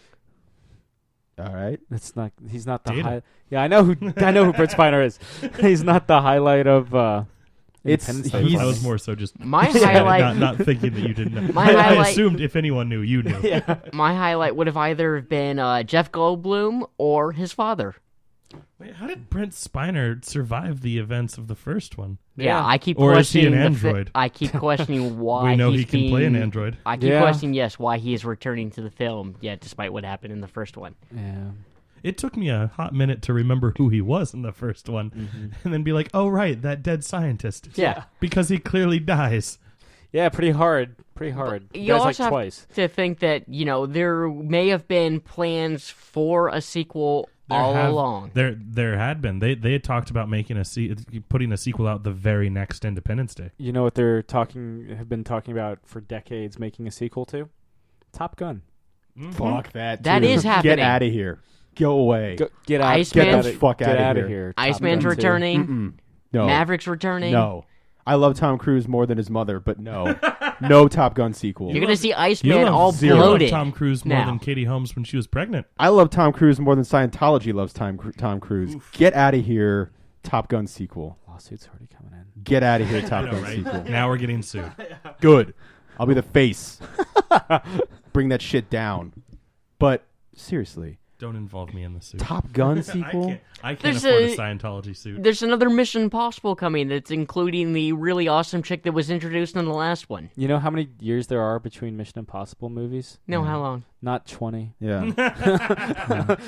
All right. That's not. He's not the Data. high. Yeah, I know who Brent Spiner is. He's not the highlight of. Independence Day. he's- I was more so just My highlight, not thinking that you didn't know. My I highlight- assumed if anyone knew, you knew. my highlight would have either been Jeff Goldblum or his father. Wait, how did Brent Spiner survive the events of the first one? Yeah, I keep Or is he questioning an the android? I keep questioning why We know he's he can play an being- android. I keep Yeah. questioning, yes, why he is returning to the film, despite what happened in the first one. Yeah. It took me a hot minute to remember who he was in the first one, and then be like, "Oh right, that dead scientist." Yeah. because he clearly dies. Yeah, pretty hard. Pretty hard. You Guys also like have twice. to think that, there may have been plans for a sequel along. There had been. They had talked about making putting a sequel out the very next Independence Day. You know what have been talking about for decades, making a sequel to? Top Gun. Fuck that. That too. is happening. Get out of here. Go away. Get out. Iceman- Get the fuck get outta out here. of here. Iceman's Top Gun 2. returning. Mm-mm. No. Maverick's returning. No. I love Tom Cruise more than his mother, but no. No Top Gun sequel. You're going to see You Iceman love all zero bloated. Tom Cruise more now. than Katie Holmes when she was pregnant. I love Tom Cruise more than Scientology loves Tom Cruise. Get out of here. Top Gun sequel. Lawsuit's already coming in. Get out of here. Top I know, Gun right? sequel. Now we're getting sued. Good. I'll be the face. Bring that shit down. But seriously, Don't involve me in the suit. Top Gun sequel? I can't There's afford a a- Scientology suit. There's another Mission Impossible coming that's including the really awesome chick that was introduced in the last one. You know how many years there are between Mission Impossible movies? No, how long? Not 20. Yeah.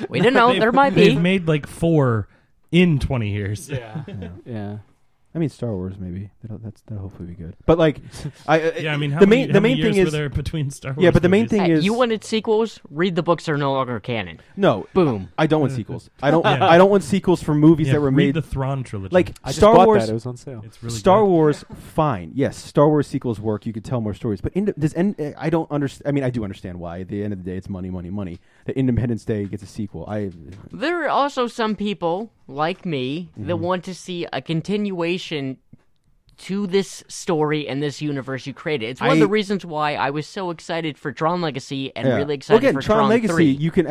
We don't know. There might be. They've made like 4 in 20 years. Yeah. Yeah. I mean, Star Wars maybe that'll hopefully be good. But like, Yeah, I mean, how the many main years thing were is there between Star Wars? yeah, but the main movies? thing is You wanted sequels? Read the books; are no longer canon. no. Boom. I don't want sequels. I don't. Yeah. I don't want sequels for movies Yeah, that were read made the Thrawn trilogy. like I just Star bought Wars. that. It was on sale. it's really Star good. Wars, fine. Yes, Star Wars sequels work. You could tell more stories. But I don't understand. I mean, I do understand why. At the end of the day, it's money, money, money. The Independence Day gets a sequel. There are also some people like me Mm-hmm. that want to see a continuation to this story and this universe you created. It's one of the reasons why I was so excited for Tron Legacy and really excited well, again, for Tron Legacy. 3. You can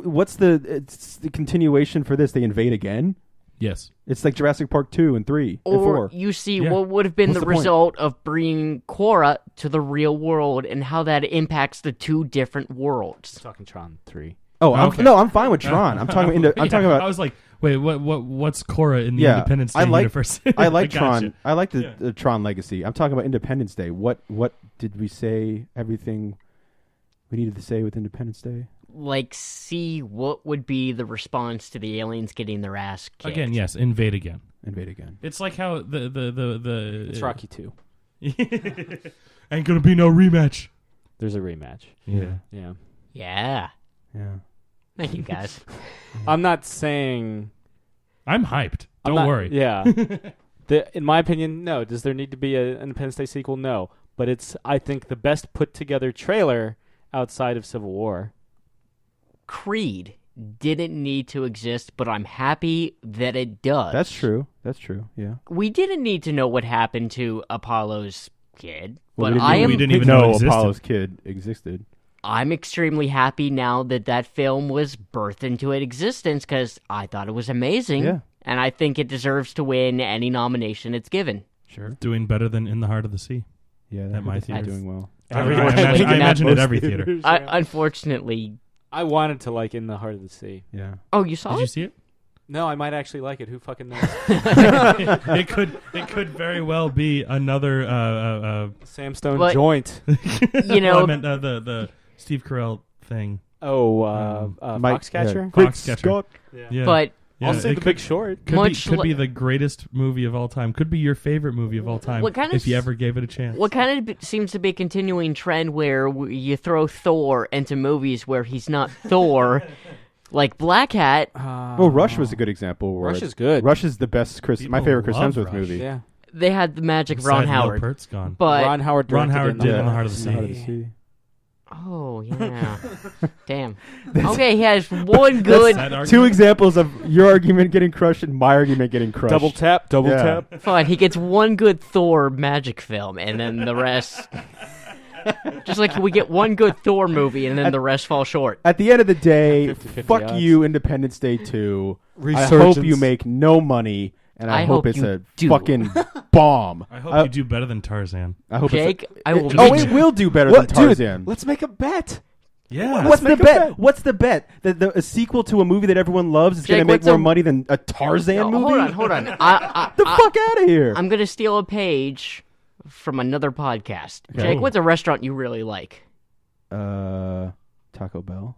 what's it's the continuation for this? They invade again. Yes. It's like Jurassic Park 2 and 3 and Or 4. you see Yeah. what would have been What's the the point? result of bringing Korra to the real world and how that impacts the two different worlds. Talking Tron 3. Oh, Okay. I'm fine with Tron. I'm talking. I'm talking I about. was like, wait, what's Korra in the Yeah, Independence Day I like- universe? I like gotcha. Tron. I like the Yeah. Tron Legacy. I'm talking about Independence Day. What did we say? Everything we needed to say with Independence Day. Like, see what would be the response to the aliens getting their ass kicked. Again, yes, invade again. Invade again. It's like how the It's Rocky 2. ain't gonna be no rematch. There's a rematch. Yeah. Yeah. Yeah. Yeah. Thank you, guys. I'm not saying. I'm hyped. I'm Don't not- worry. Yeah. In my opinion, no. Does there need to be an Independence Day sequel? No. But it's, I think, the best put together trailer outside of Civil War. Creed didn't need to exist, but I'm happy that it does. That's true. That's true. Yeah. We didn't need to know what happened to Apollo's kid, Well, but I am we didn't even know it know existed. Apollo's kid existed. I'm extremely happy now that that film was birthed into existence because I thought it was amazing, Yeah. and I think it deserves to win any nomination it's given. Sure. Doing better than In the Heart of the Sea. Yeah. At my that's theater. doing well. I Unfortunately, imagine Most at every theater. theaters, I, yeah. unfortunately, I wanted to like In the Heart of the Sea. Yeah. oh, you saw Did you it? see it? No, I might actually like it. Who fucking knows? it could very well be another. Sam Stone But- joint. You know, I meant the Steve Carell thing. Oh, Mike- Foxcatcher? Great Foxcatcher. Scott. Yeah. but yeah, I'll say it The could, Big Short. could Much be li- the greatest movie of all time. Could be your favorite movie of all time. What kind of if you s- ever gave it a chance. what kind of seems to be a continuing trend where you throw Thor into movies where he's not Thor, like Black Hat. Well, Rush was a good example. Where Rush is good. Rush is the best my People favorite Chris love Hemsworth Rush. movie. Yeah. They had the magic Sad Ron Neil Howard, Peart's gone. but Ron Howard Ron directed Howard In did the In the Heart of the In the Heart of the Sea. Sea. oh yeah, damn. Okay, he has one good. Sad argument. Two examples of your argument getting crushed and my argument getting crushed. Double tap, double Yeah. tap. Fine, he gets one good Thor magic film, and then the rest. Just like we get one good Thor movie, and then the rest fall short. At the end of the day, 50-50 fuck odds. you, Independence Day 2. I hope Resurgence. you make no money, and I, I hope hope it's you a do. fucking bomb. I hope you do better than Tarzan. I hope Jake, it's I will. oh, meet it you. will do better What, than Tarzan. dude? Let's make a bet. Yeah. What's the make a bet? bet. What's the bet? That a sequel to a movie that everyone loves is going to Jake, make what's more a- money than a Tarzan No, movie? hold on. The fuck out of here. I'm gonna steal a page from another podcast. Okay. Jake, Oh. what's a restaurant you really like? Taco Bell.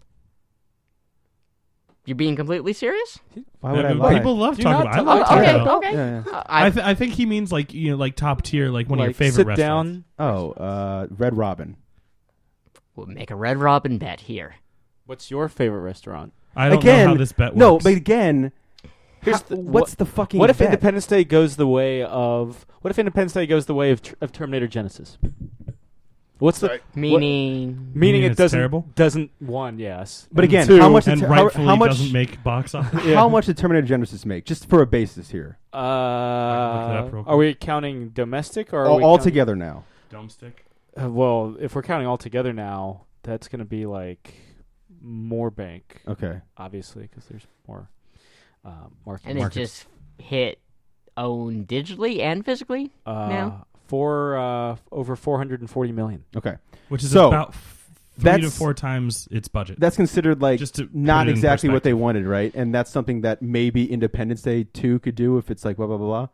You're being completely serious? Why would I lie? People love Do Taco not Bell. I tell- like Okay, Taco Bell. okay. Yeah, yeah. I think he means like like top tier, like one of your Like, favorite sit restaurants. down. Oh, Red Robin. We'll make a Red Robin bet here. What's your favorite restaurant? I don't Again, know how this bet works. No, but again, Here's what's the fucking What if bet? Independence Day goes the way of? What if Independence Day goes the way of Terminator Genesis? What's the Meaning, meaning? It it's doesn't terrible? doesn't one yes. But again, Two, how much? and did rightfully how much? doesn't make box office. Yeah. How much did Terminator Genesis make? Just for a basis here, look it up real Are we counting domestic or are we all counting- together now. Dome stick. Well, if we're counting all together now, that's going to be like more bank, Okay. obviously, because there's more market. and it just hit own digitally and physically. now? For over 440 million. Okay. Which is So, about 3 to that's- 4 times its budget. That's considered like Just to put not it in exactly what they perspective. wanted, right? And that's something that maybe Independence Day 2 could do if it's like blah blah blah blah.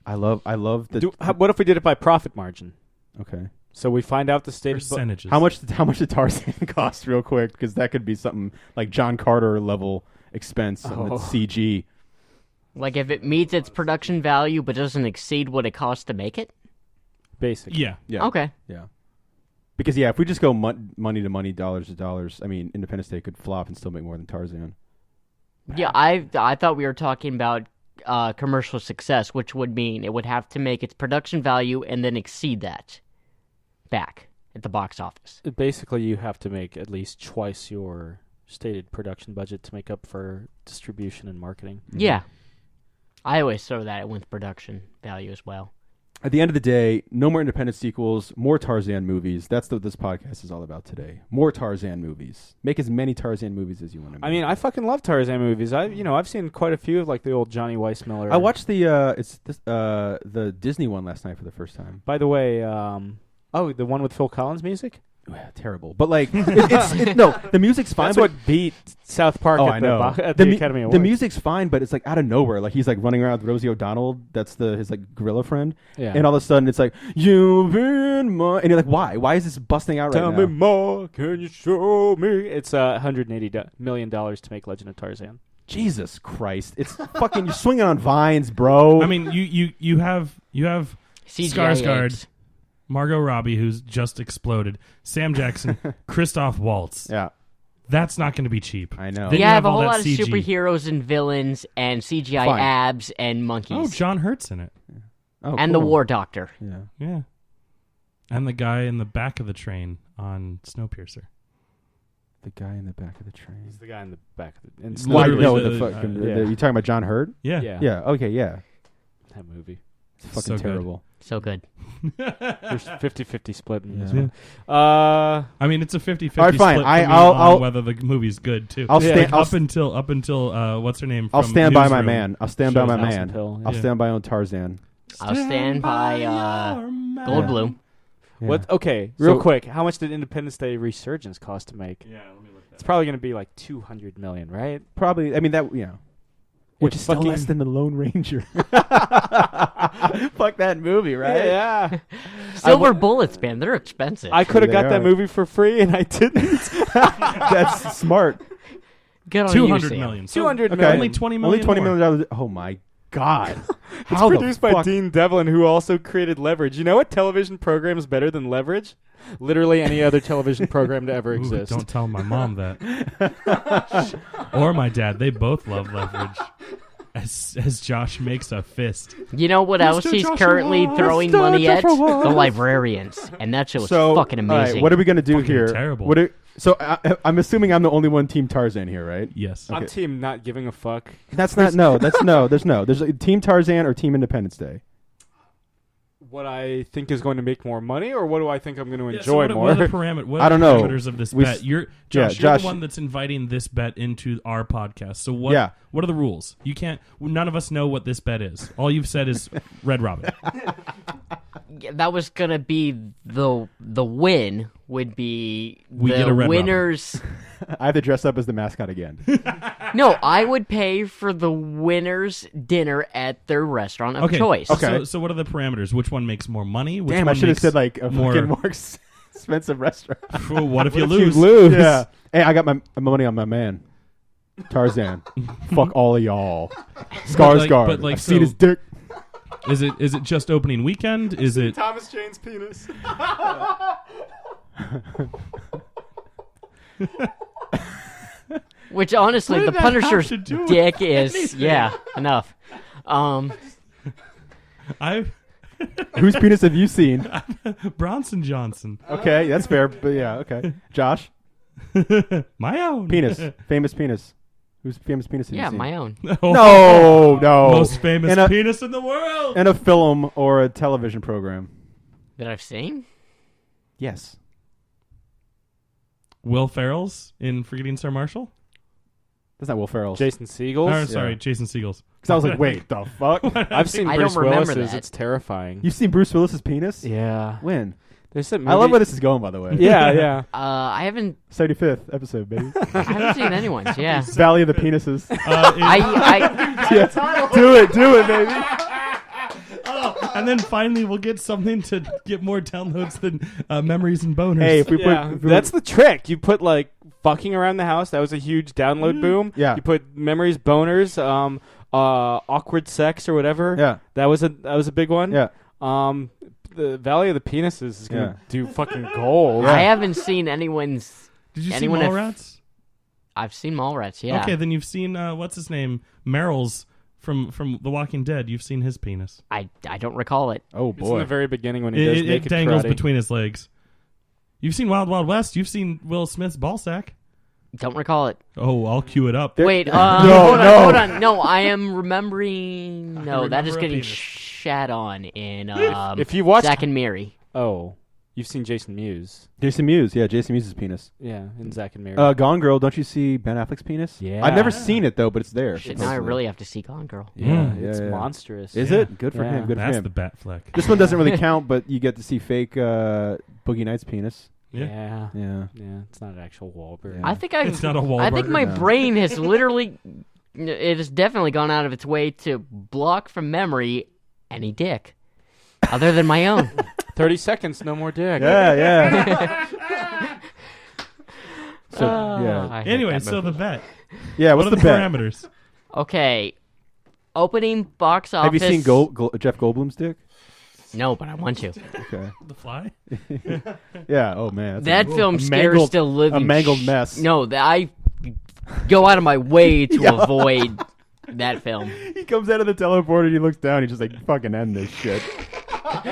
I love the What if we did it by profit margin? okay. So we find out the state of Percentages. How much did Tarzan cost real quick? Because that could be something like John Carter level expense on the Oh. CG. Like if it meets its production value but doesn't exceed what it costs to make it? Basically. Yeah. Yeah. Okay. Yeah. Because if we just go money to money, dollars to dollars, I mean, Independence Day could flop and still make more than Tarzan. Yeah, I thought we were talking about commercial success, which would mean it would have to make its production value and then exceed that back at the box office. Basically, you have to make at least twice your stated production budget to make up for distribution and marketing. Yeah. I always throw that in with production value as well. At the end of the day, no more Independence sequels, more Tarzan movies. That's what this podcast is all about today. More Tarzan movies. Make as many Tarzan movies as you want to make. I mean, I fucking love Tarzan movies. I've seen quite a few of like the old Johnny Weissmuller. I watched the Disney one last night for the first time. By the way, the one with Phil Collins music? Yeah, terrible. But like, the music's fine. That's what beat South Park at the Academy Awards. The music's fine, but it's like out of nowhere. Like he's like running around with Rosie O'Donnell. That's his like gorilla friend. Yeah. And all of a sudden it's like, you've been my... And you're like, why? Why is this busting out right now? Tell me more, can you show me? It's $180 million to make Legend of Tarzan. Jesus Christ. It's fucking, you're swinging on vines, bro. I mean, you have CGI Skarsgård, eggs. Margot Robbie, who's just exploded, Sam Jackson, Christoph Waltz. Yeah. That's not going to be cheap. I know. Then You you have a all whole that lot of CG. superheroes and villains and CGI Fine. abs and monkeys. Oh, John Hurt's in it. Oh, and the cool. War Doctor. Yeah. Yeah. And the guy in the back of the train on Snowpiercer. The guy in the back of the train. He's the guy in the back of the... It's Why, literally no, the- fucking... yeah. You talking about John Hurt? Yeah. Yeah. Okay, yeah. That movie. It's fucking So good. terrible. So good. There's 50-50 split in this Yeah. one. I mean, it's a 50-50 All right, fine. split for I- me I'll- on I'll- whether the movie's good, too. I'll stand- Like, I'll up until what's her name? I'll from stand by my Newsroom. man. I'll stand by Shows my Alison man. Pill, I'll yeah. stand by on Tarzan. I'll stand by your man. Goldblum. Yeah. What? Okay, real So- quick. How much did Independence Day Resurgence cost to make? Yeah, let me look It's probably going to be like $200 million, right? Probably, I mean, that, which It's is still fucking- less than The Lone Ranger. Fuck that movie, right? Yeah. Silver bullets, man. They're expensive. I could have They got that are. movie for free, and I didn't. That's smart. Good on you, 200 Sam. million. So 200 Okay. million. Only $20 million. Only $20 more. million. Oh my God. It's How the produced by fuck- Dean Devlin, who also created Leverage. You know what television program is better than Leverage? Literally any other television program to ever Ooh, exist. don't tell my mom that. Or my dad. They both love Leverage. As Josh makes a fist. You know what else Mr. he's Joshua, currently throwing Mr. money at? Joshua. The Librarians. And that shit was So, fucking all right, amazing. what are we going to do Fucking here? terrible. So I'm assuming I'm the only one Team Tarzan here, right? Yes. I'm Okay. team not giving a fuck. That's not, There's a Team Tarzan or Team Independence Day. What I think is going to make more money, or what do I think I'm going to Yeah, enjoy so more? what are the parameters? I don't know. Parameters of this We bet. s- You're yeah, Josh. You're Josh- the one that's inviting this bet into our podcast. So what? Yeah. What are the rules? You can't. None of us know what this bet is. All you've said is Red Robin. Yeah, that was gonna be the win would be We the get a Red winners. I have to dress up as the mascot again. No, I would pay for the winners' dinner at their restaurant of choice. Okay. So what are the parameters? Which one makes more money? Which Damn, I one should have makes said like a more. fucking more expensive restaurant. Well, what if you What lose? Yeah. Hey, I got my money on my man. Tarzan. Fuck all of y'all. Skarsgård. but, like, I've seen so- his dick. Is it just opening weekend? Is it? Thomas Jane's penis. Which honestly, What the did that have Punisher's to do with dick is anything? enough. I Whose penis have you seen? Bronson Johnson. Okay, that's fair. But yeah, okay. Josh, My own penis, famous penis. Whose famous penis have you Yeah, seen? my own. No, no. Most famous And a- penis in the world. And a film or a television program. That I've seen. Yes. Will Ferrell's in Forgetting Sarah Marshall. That's not Will Ferrell's. Jason Segel's. Oh, sorry, Jason Segel's. Because I was like, wait, the fuck? I've seen I Bruce don't remember Willis's. that. It's terrifying. You've seen Bruce Willis's penis? Yeah. When? There's some I love movie- where this is going, by the way. Yeah, yeah. I haven't 75th episode, baby. I haven't seen anyone's. Yeah. Valley of the Penises. I Yeah. Do it, baby. And then finally, we'll get something to get more downloads than memories and boners. Hey, if we Yeah, put... that's the trick. You put like fucking around the house. That was a huge download boom. Yeah. You put memories, boners. Awkward Sex or whatever. Yeah. That was a big one. Yeah. The Valley of the Penises is gonna do fucking gold. I haven't seen anyone's. Did you see anyone Mallrats? I've seen Mallrats. Yeah. Okay, then you've seen what's his name, Merrill's from The Walking Dead. You've seen his penis. I don't recall it. Oh It's in boy. the very beginning when he does It naked dangles karate. between his legs. You've seen Wild Wild West. You've seen Will Smith's ballsack. Don't recall it. Oh, I'll cue it up. Wait, No, hold on. No, I am remembering. No, that remember is a getting penis. shat on in If you watched, Zack and Miri. oh, you've seen Jason Mewes. Jason Mewes. Yeah, Jason Mewes' penis. Yeah, in Zack and Mary. Gone Girl. Don't you see Ben Affleck's penis? Yeah. I've never seen it though, but it's there. Shit, now I really have to see Gone Girl. yeah, yeah, it's yeah. monstrous. Is Yeah. it? Good for Yeah. him. Good for That's him. the bat fleck. This one doesn't really count, but you get to see fake Boogie Nights' penis. Yeah. Yeah. Yeah, it's not an actual Wahlberg. I think It's not a I think Wahlburger. my No. brain has literally, it has definitely gone out of its way to block from memory any dick, other than my own. 30 seconds, no more dick. Yeah, yeah. So yeah, I hate Anyway, that so movie. the bet. yeah. What What's are the the bet? parameters? Okay, opening box office. Have you seen Jeff Goldblum's dick? No, but I want to. Okay. The Fly? Yeah. Oh man. That film a scares mangled- the living. a mangled mess. No, I go out of my way to Yeah. avoid that film. He comes out of the teleporter and he looks down. He's just like, "Fucking end this shit."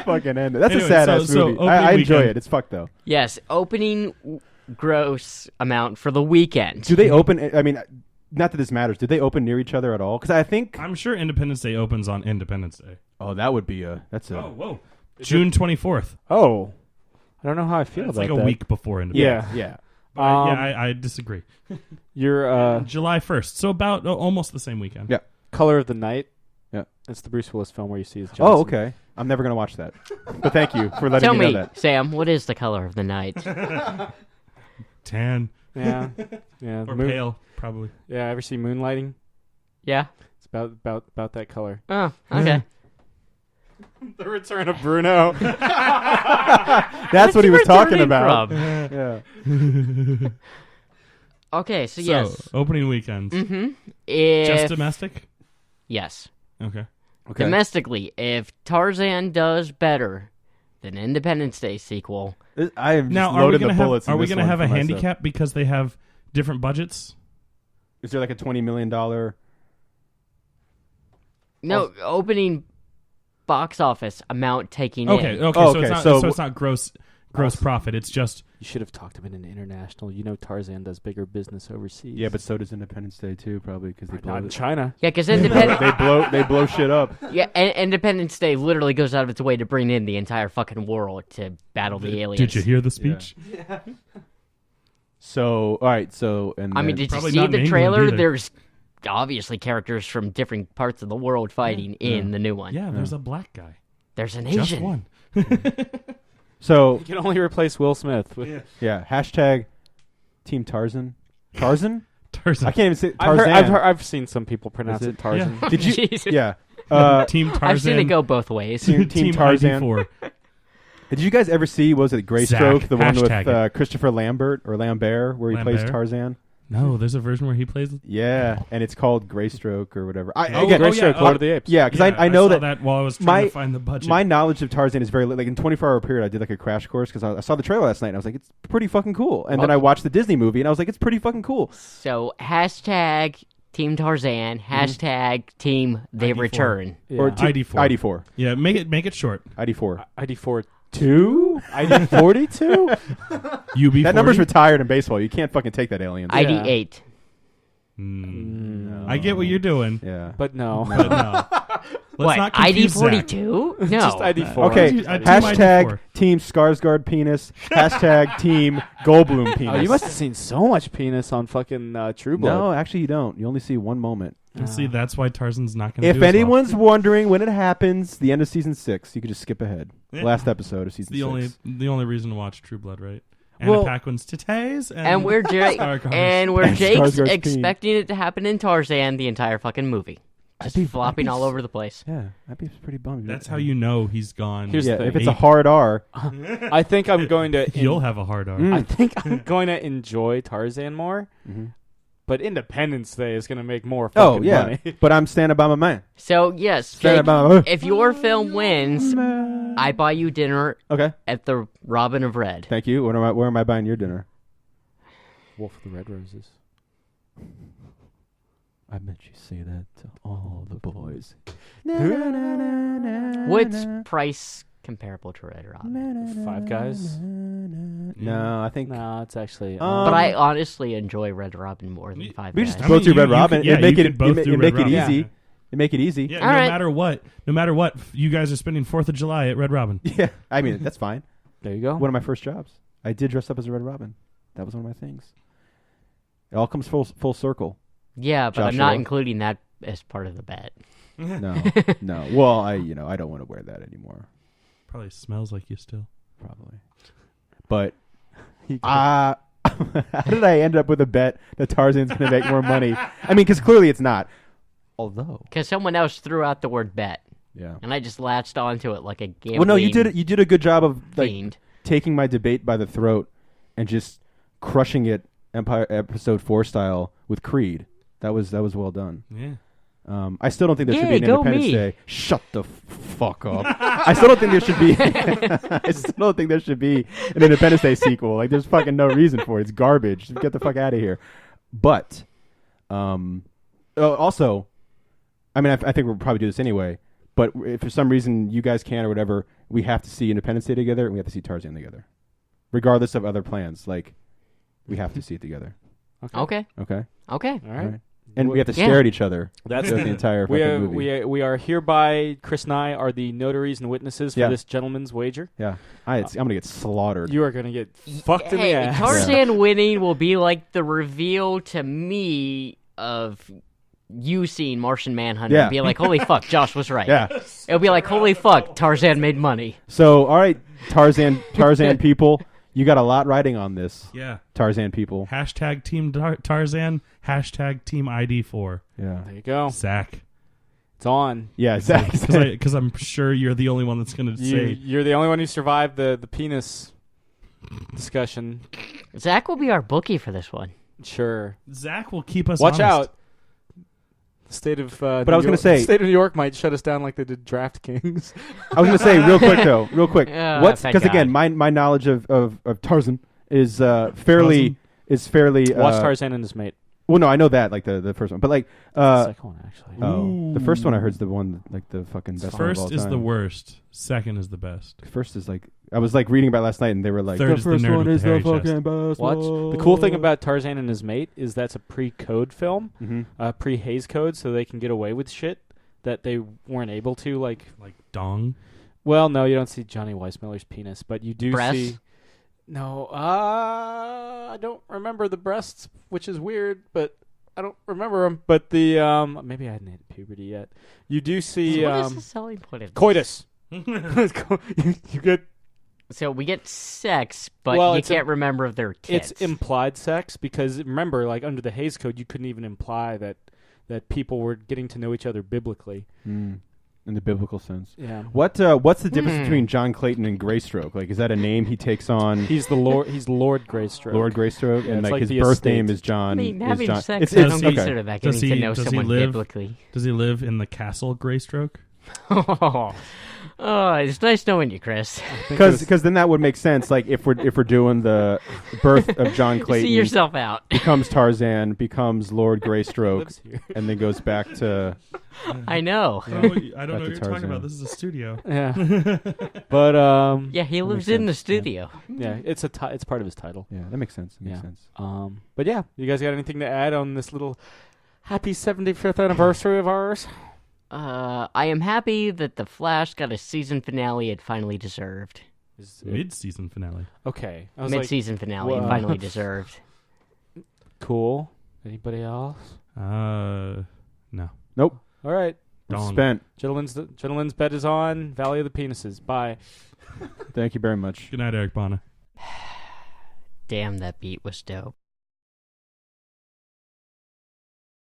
Fucking end it. That's Anyway, a sad ass so movie. opening I enjoy weekend. it. It's fucked though. Yes, opening gross amount for the weekend. Do they open? I mean, not that this matters. Do they open near each other at all? Because I think. I'm sure Independence Day opens on Independence Day. Oh, that would be That's a. Oh, whoa. June 24th. Oh, I don't know how I feel It's about like a that. week before Independence Yeah. Yeah. Yeah, I disagree. Your July 1st. So about almost the same weekend. Yeah. Color of the Night. Yeah. It's the Bruce Willis film where you see his Johnson. Oh, okay. I'm never gonna watch that. But thank you for letting Tell me me, know that. Sam, what is the color of the night? Tan. Yeah. Yeah. Or Moon- pale, probably. Yeah. Ever see Moonlighting? Yeah. It's about that color. Oh, okay. The Return of Bruno. That's what he was Where's talking it about. from? Yeah. Okay, so So, yes. opening weekends. Mm-hmm. Just domestic? Yes. Okay. Okay. Domestically, if Tarzan does better than Independence Day sequel, I have Now, just are we loaded gonna the have bullets. in are we this gonna one have a for myself. handicap because they have different budgets? Is there like a $20 million? no, opening box office amount taking Okay, in. okay, Oh, so it's okay, not so so it's not gross profit. It's just You should have talked about an international. You know Tarzan does bigger business overseas. Yeah, but so does Independence Day too, probably because they blow not in it. China. Yeah, because Independence, They blow shit up. yeah, Independence Day literally goes out of its way to bring in the entire fucking world to battle the aliens. Did you hear the speech? So all right, so and I mean, then- did you Probably see not in the England trailer? either. There's obviously characters from different parts of the world fighting in the new one. Yeah, there's a black guy. There's an Just Asian. one. so You can only replace Will Smith. With, yeah, hashtag Team Tarzan. Tarzan? Tarzan. I can't even say I've, Tarzan. I've seen some people pronounce Is it it? Tarzan. Yeah. Did you? Jesus. Yeah. Team Tarzan. I've seen it go both ways. Team Tarzan. ID4. Did you guys ever see? Was it Greystroke, Zach, the one with hashtag Christopher Lambert or Lambert, where he plays Lambert? Tarzan? No, there's a version where he plays. Yeah, and it's called Greystroke or whatever. Oh, Again, Greystroke, Lord of the Apes. yeah, because I know saw that while I was trying my- to find the budget. my knowledge of Tarzan is very like in 24-hour period. I did like a crash course because I saw the trailer last night and I was like, it's pretty fucking cool. And then I watched the Disney movie and I was like, it's pretty fucking cool. So hashtag Team Tarzan, hashtag Team They ID4. Return. Yeah. Or ID4. ID4. Yeah, make it short. ID4. ID4 2? ID42? UB40. That number's retired in baseball. You can't fucking take that alien. ID8. I get what you're doing, Yeah. But no. but no. Let's What, not confuse Zach. ID42? No. Just ID4. Okay. Team Hashtag ID4. Team Skarsgård penis. Hashtag Team Goldblum penis. Oh, you must have seen so much penis on fucking True Blood. No, actually, you don't. You only see one moment. And see, that's why Tarzan's not going to If do as well. anyone's wondering when it happens, the end of season 6, you could just skip ahead. Yeah. Last episode of season It's 6. the only reason to watch True Blood, right? Well- Anna Paquin's titties And we're Jake's Skarsgård's expecting it to happen in Tarzan the entire fucking movie. Just flopping all over the place. Yeah, I'd be pretty bummed. That's how you know he's gone. Here's Yeah, the if thing. it's a hard R. I think I'm going to. You'll have a hard R. Mm. I think I'm going to enjoy Tarzan more. Mhm. But Independence Day is going to make more Oh, fucking yeah. money. But I'm standing by my man. So, yes, Stand Jake, by my- if your film wins, I buy you dinner Okay. at the Robin of Red. Thank you. Where am I buying your dinner? Wolf of the Red Roses. I meant you say that to all the boys. What's price comparable to Red Robin? Five Guys? No, I think... No, it's actually... Um, But I honestly enjoy Red Robin more than Five We Guys. just both do Red Robin. Yeah, Make you it could both do make Red it Robin. easy. Yeah. You make it easy. Yeah, All right. no matter what, you guys are spending 4th of July at Red Robin. Yeah, I mean that's fine. There you go. One of my first jobs, I did dress up as a Red Robin. That was one of my things. It all comes full circle. Yeah, but I'm not Joshua. including that as part of the bet. No, no. Well, I don't want to wear that anymore. Probably smells like you still. Probably. But how did I end up with a bet that Tarzan's going to make more money? I mean, because clearly it's not. Although, Because someone else threw out the word bet, yeah. and I just latched onto it like a gambling Well, no, you did a good job of like fiend. taking my debate by the throat and just crushing it Empire Episode 4 style with Creed. That was well done. Yeah. I still don't think there should be an go Independence me. Day. Shut the fuck up. I still don't think there should be. I still don't think there should be an Independence Day sequel. Like, there's fucking no reason for it. It's garbage. Get the fuck out of here. But, also, I mean, I think we'll probably do this anyway. But if for some reason you guys can or whatever, we have to see Independence Day together, and we have to see Tarzan together, regardless of other plans. Like, we have to see it together. Okay. Okay. All right. And we have to Yeah. stare at each other. That's throughout the entire we fucking are, movie. we are hereby, Chris and I are the notaries and witnesses for Yeah. this gentleman's wager. Yeah, I'm gonna get slaughtered. You are going to get fucked in the Hey, ass. Tarzan winning will be like the reveal to me of you seeing Martian Manhunter Yeah. and be like, holy fuck, Josh was right. Yeah. It'll be like, holy fuck, Tarzan made money. So, all right, Tarzan people, you got a lot riding on this. Yeah. Tarzan people. Hashtag Team Tarzan. Hashtag Team ID4. Yeah. There you go. Zach. It's on. Yeah, exactly. Because I'm sure you're the only one that's going to say. You're the only one who survived the penis discussion. Zach will be our bookie for this one. Sure. Zach will keep us Watch honest. out. The state of But I was gonna say- the state of New York might shut us down like they did DraftKings. I was gonna say real quick. What's thank because again, God. my knowledge of Tarzan is fairly Watch Tarzan and his mate. Well, no, I know that like the first one, but like The second one actually. the first one I heard is the one like the fucking best one of all First is time. the worst. Second is the best. First is like I was like reading about it last night, and they were like Third the is the first nerd one with is the the hairy chest. fucking best. Watch. one. The cool thing about Tarzan and his mate is that's a pre-code film, Mhm. pre-Hays Code, so they can get away with shit that they weren't able to. Like, Dong. well, no, you don't see Johnny Weissmuller's penis, but you do Breasts? see. No, I don't remember the breasts, which is weird, but I don't remember them. But the maybe I hadn't hit puberty yet. You do see What is the selling point of this? coitus. you get So we get sex, but Well, you it's can't remember if they're kids. it's implied sex because remember, like under the Hays Code, you couldn't even imply that people were getting to know each other biblically. In the biblical sense. Yeah, What's the difference between John Clayton and Greystoke? Like, is that a name he takes on? he's the Lord. He's Lord Greystoke. Lord Greystoke, Yeah, and it's like like his the birth estate. name is John. I mean, is having John. sex, It's I don't okay. consider that Does getting he- to know does he someone live- biblically. Does he live in the castle Greystoke? Oh, it's nice knowing you, Chris. Because then that would make sense. Like if we're doing the birth of John Clayton, See yourself out. becomes Tarzan, becomes Lord Greystoke, lives here. and then goes back to I know. I don't know what Back you're to talking Tarzan. about. This is a studio. Yeah, but Yeah, he lives makes in the sense, studio. yeah, it's it's part of his title. yeah. That makes sense. That makes Yeah. sense. But yeah, you guys got anything to add on this little happy 75th anniversary of ours? I am happy that The Flash got a season finale it finally deserved. Mid-season finale. Okay, I was like, Mid-season finale it whoa. finally deserved. cool. Anybody else? No. Nope. All right, Dawn. Spent. gentlemen's bet is on. Valley of the Penises. Bye. Thank you very much. Good night, Eric Bana. Damn, that beat was dope.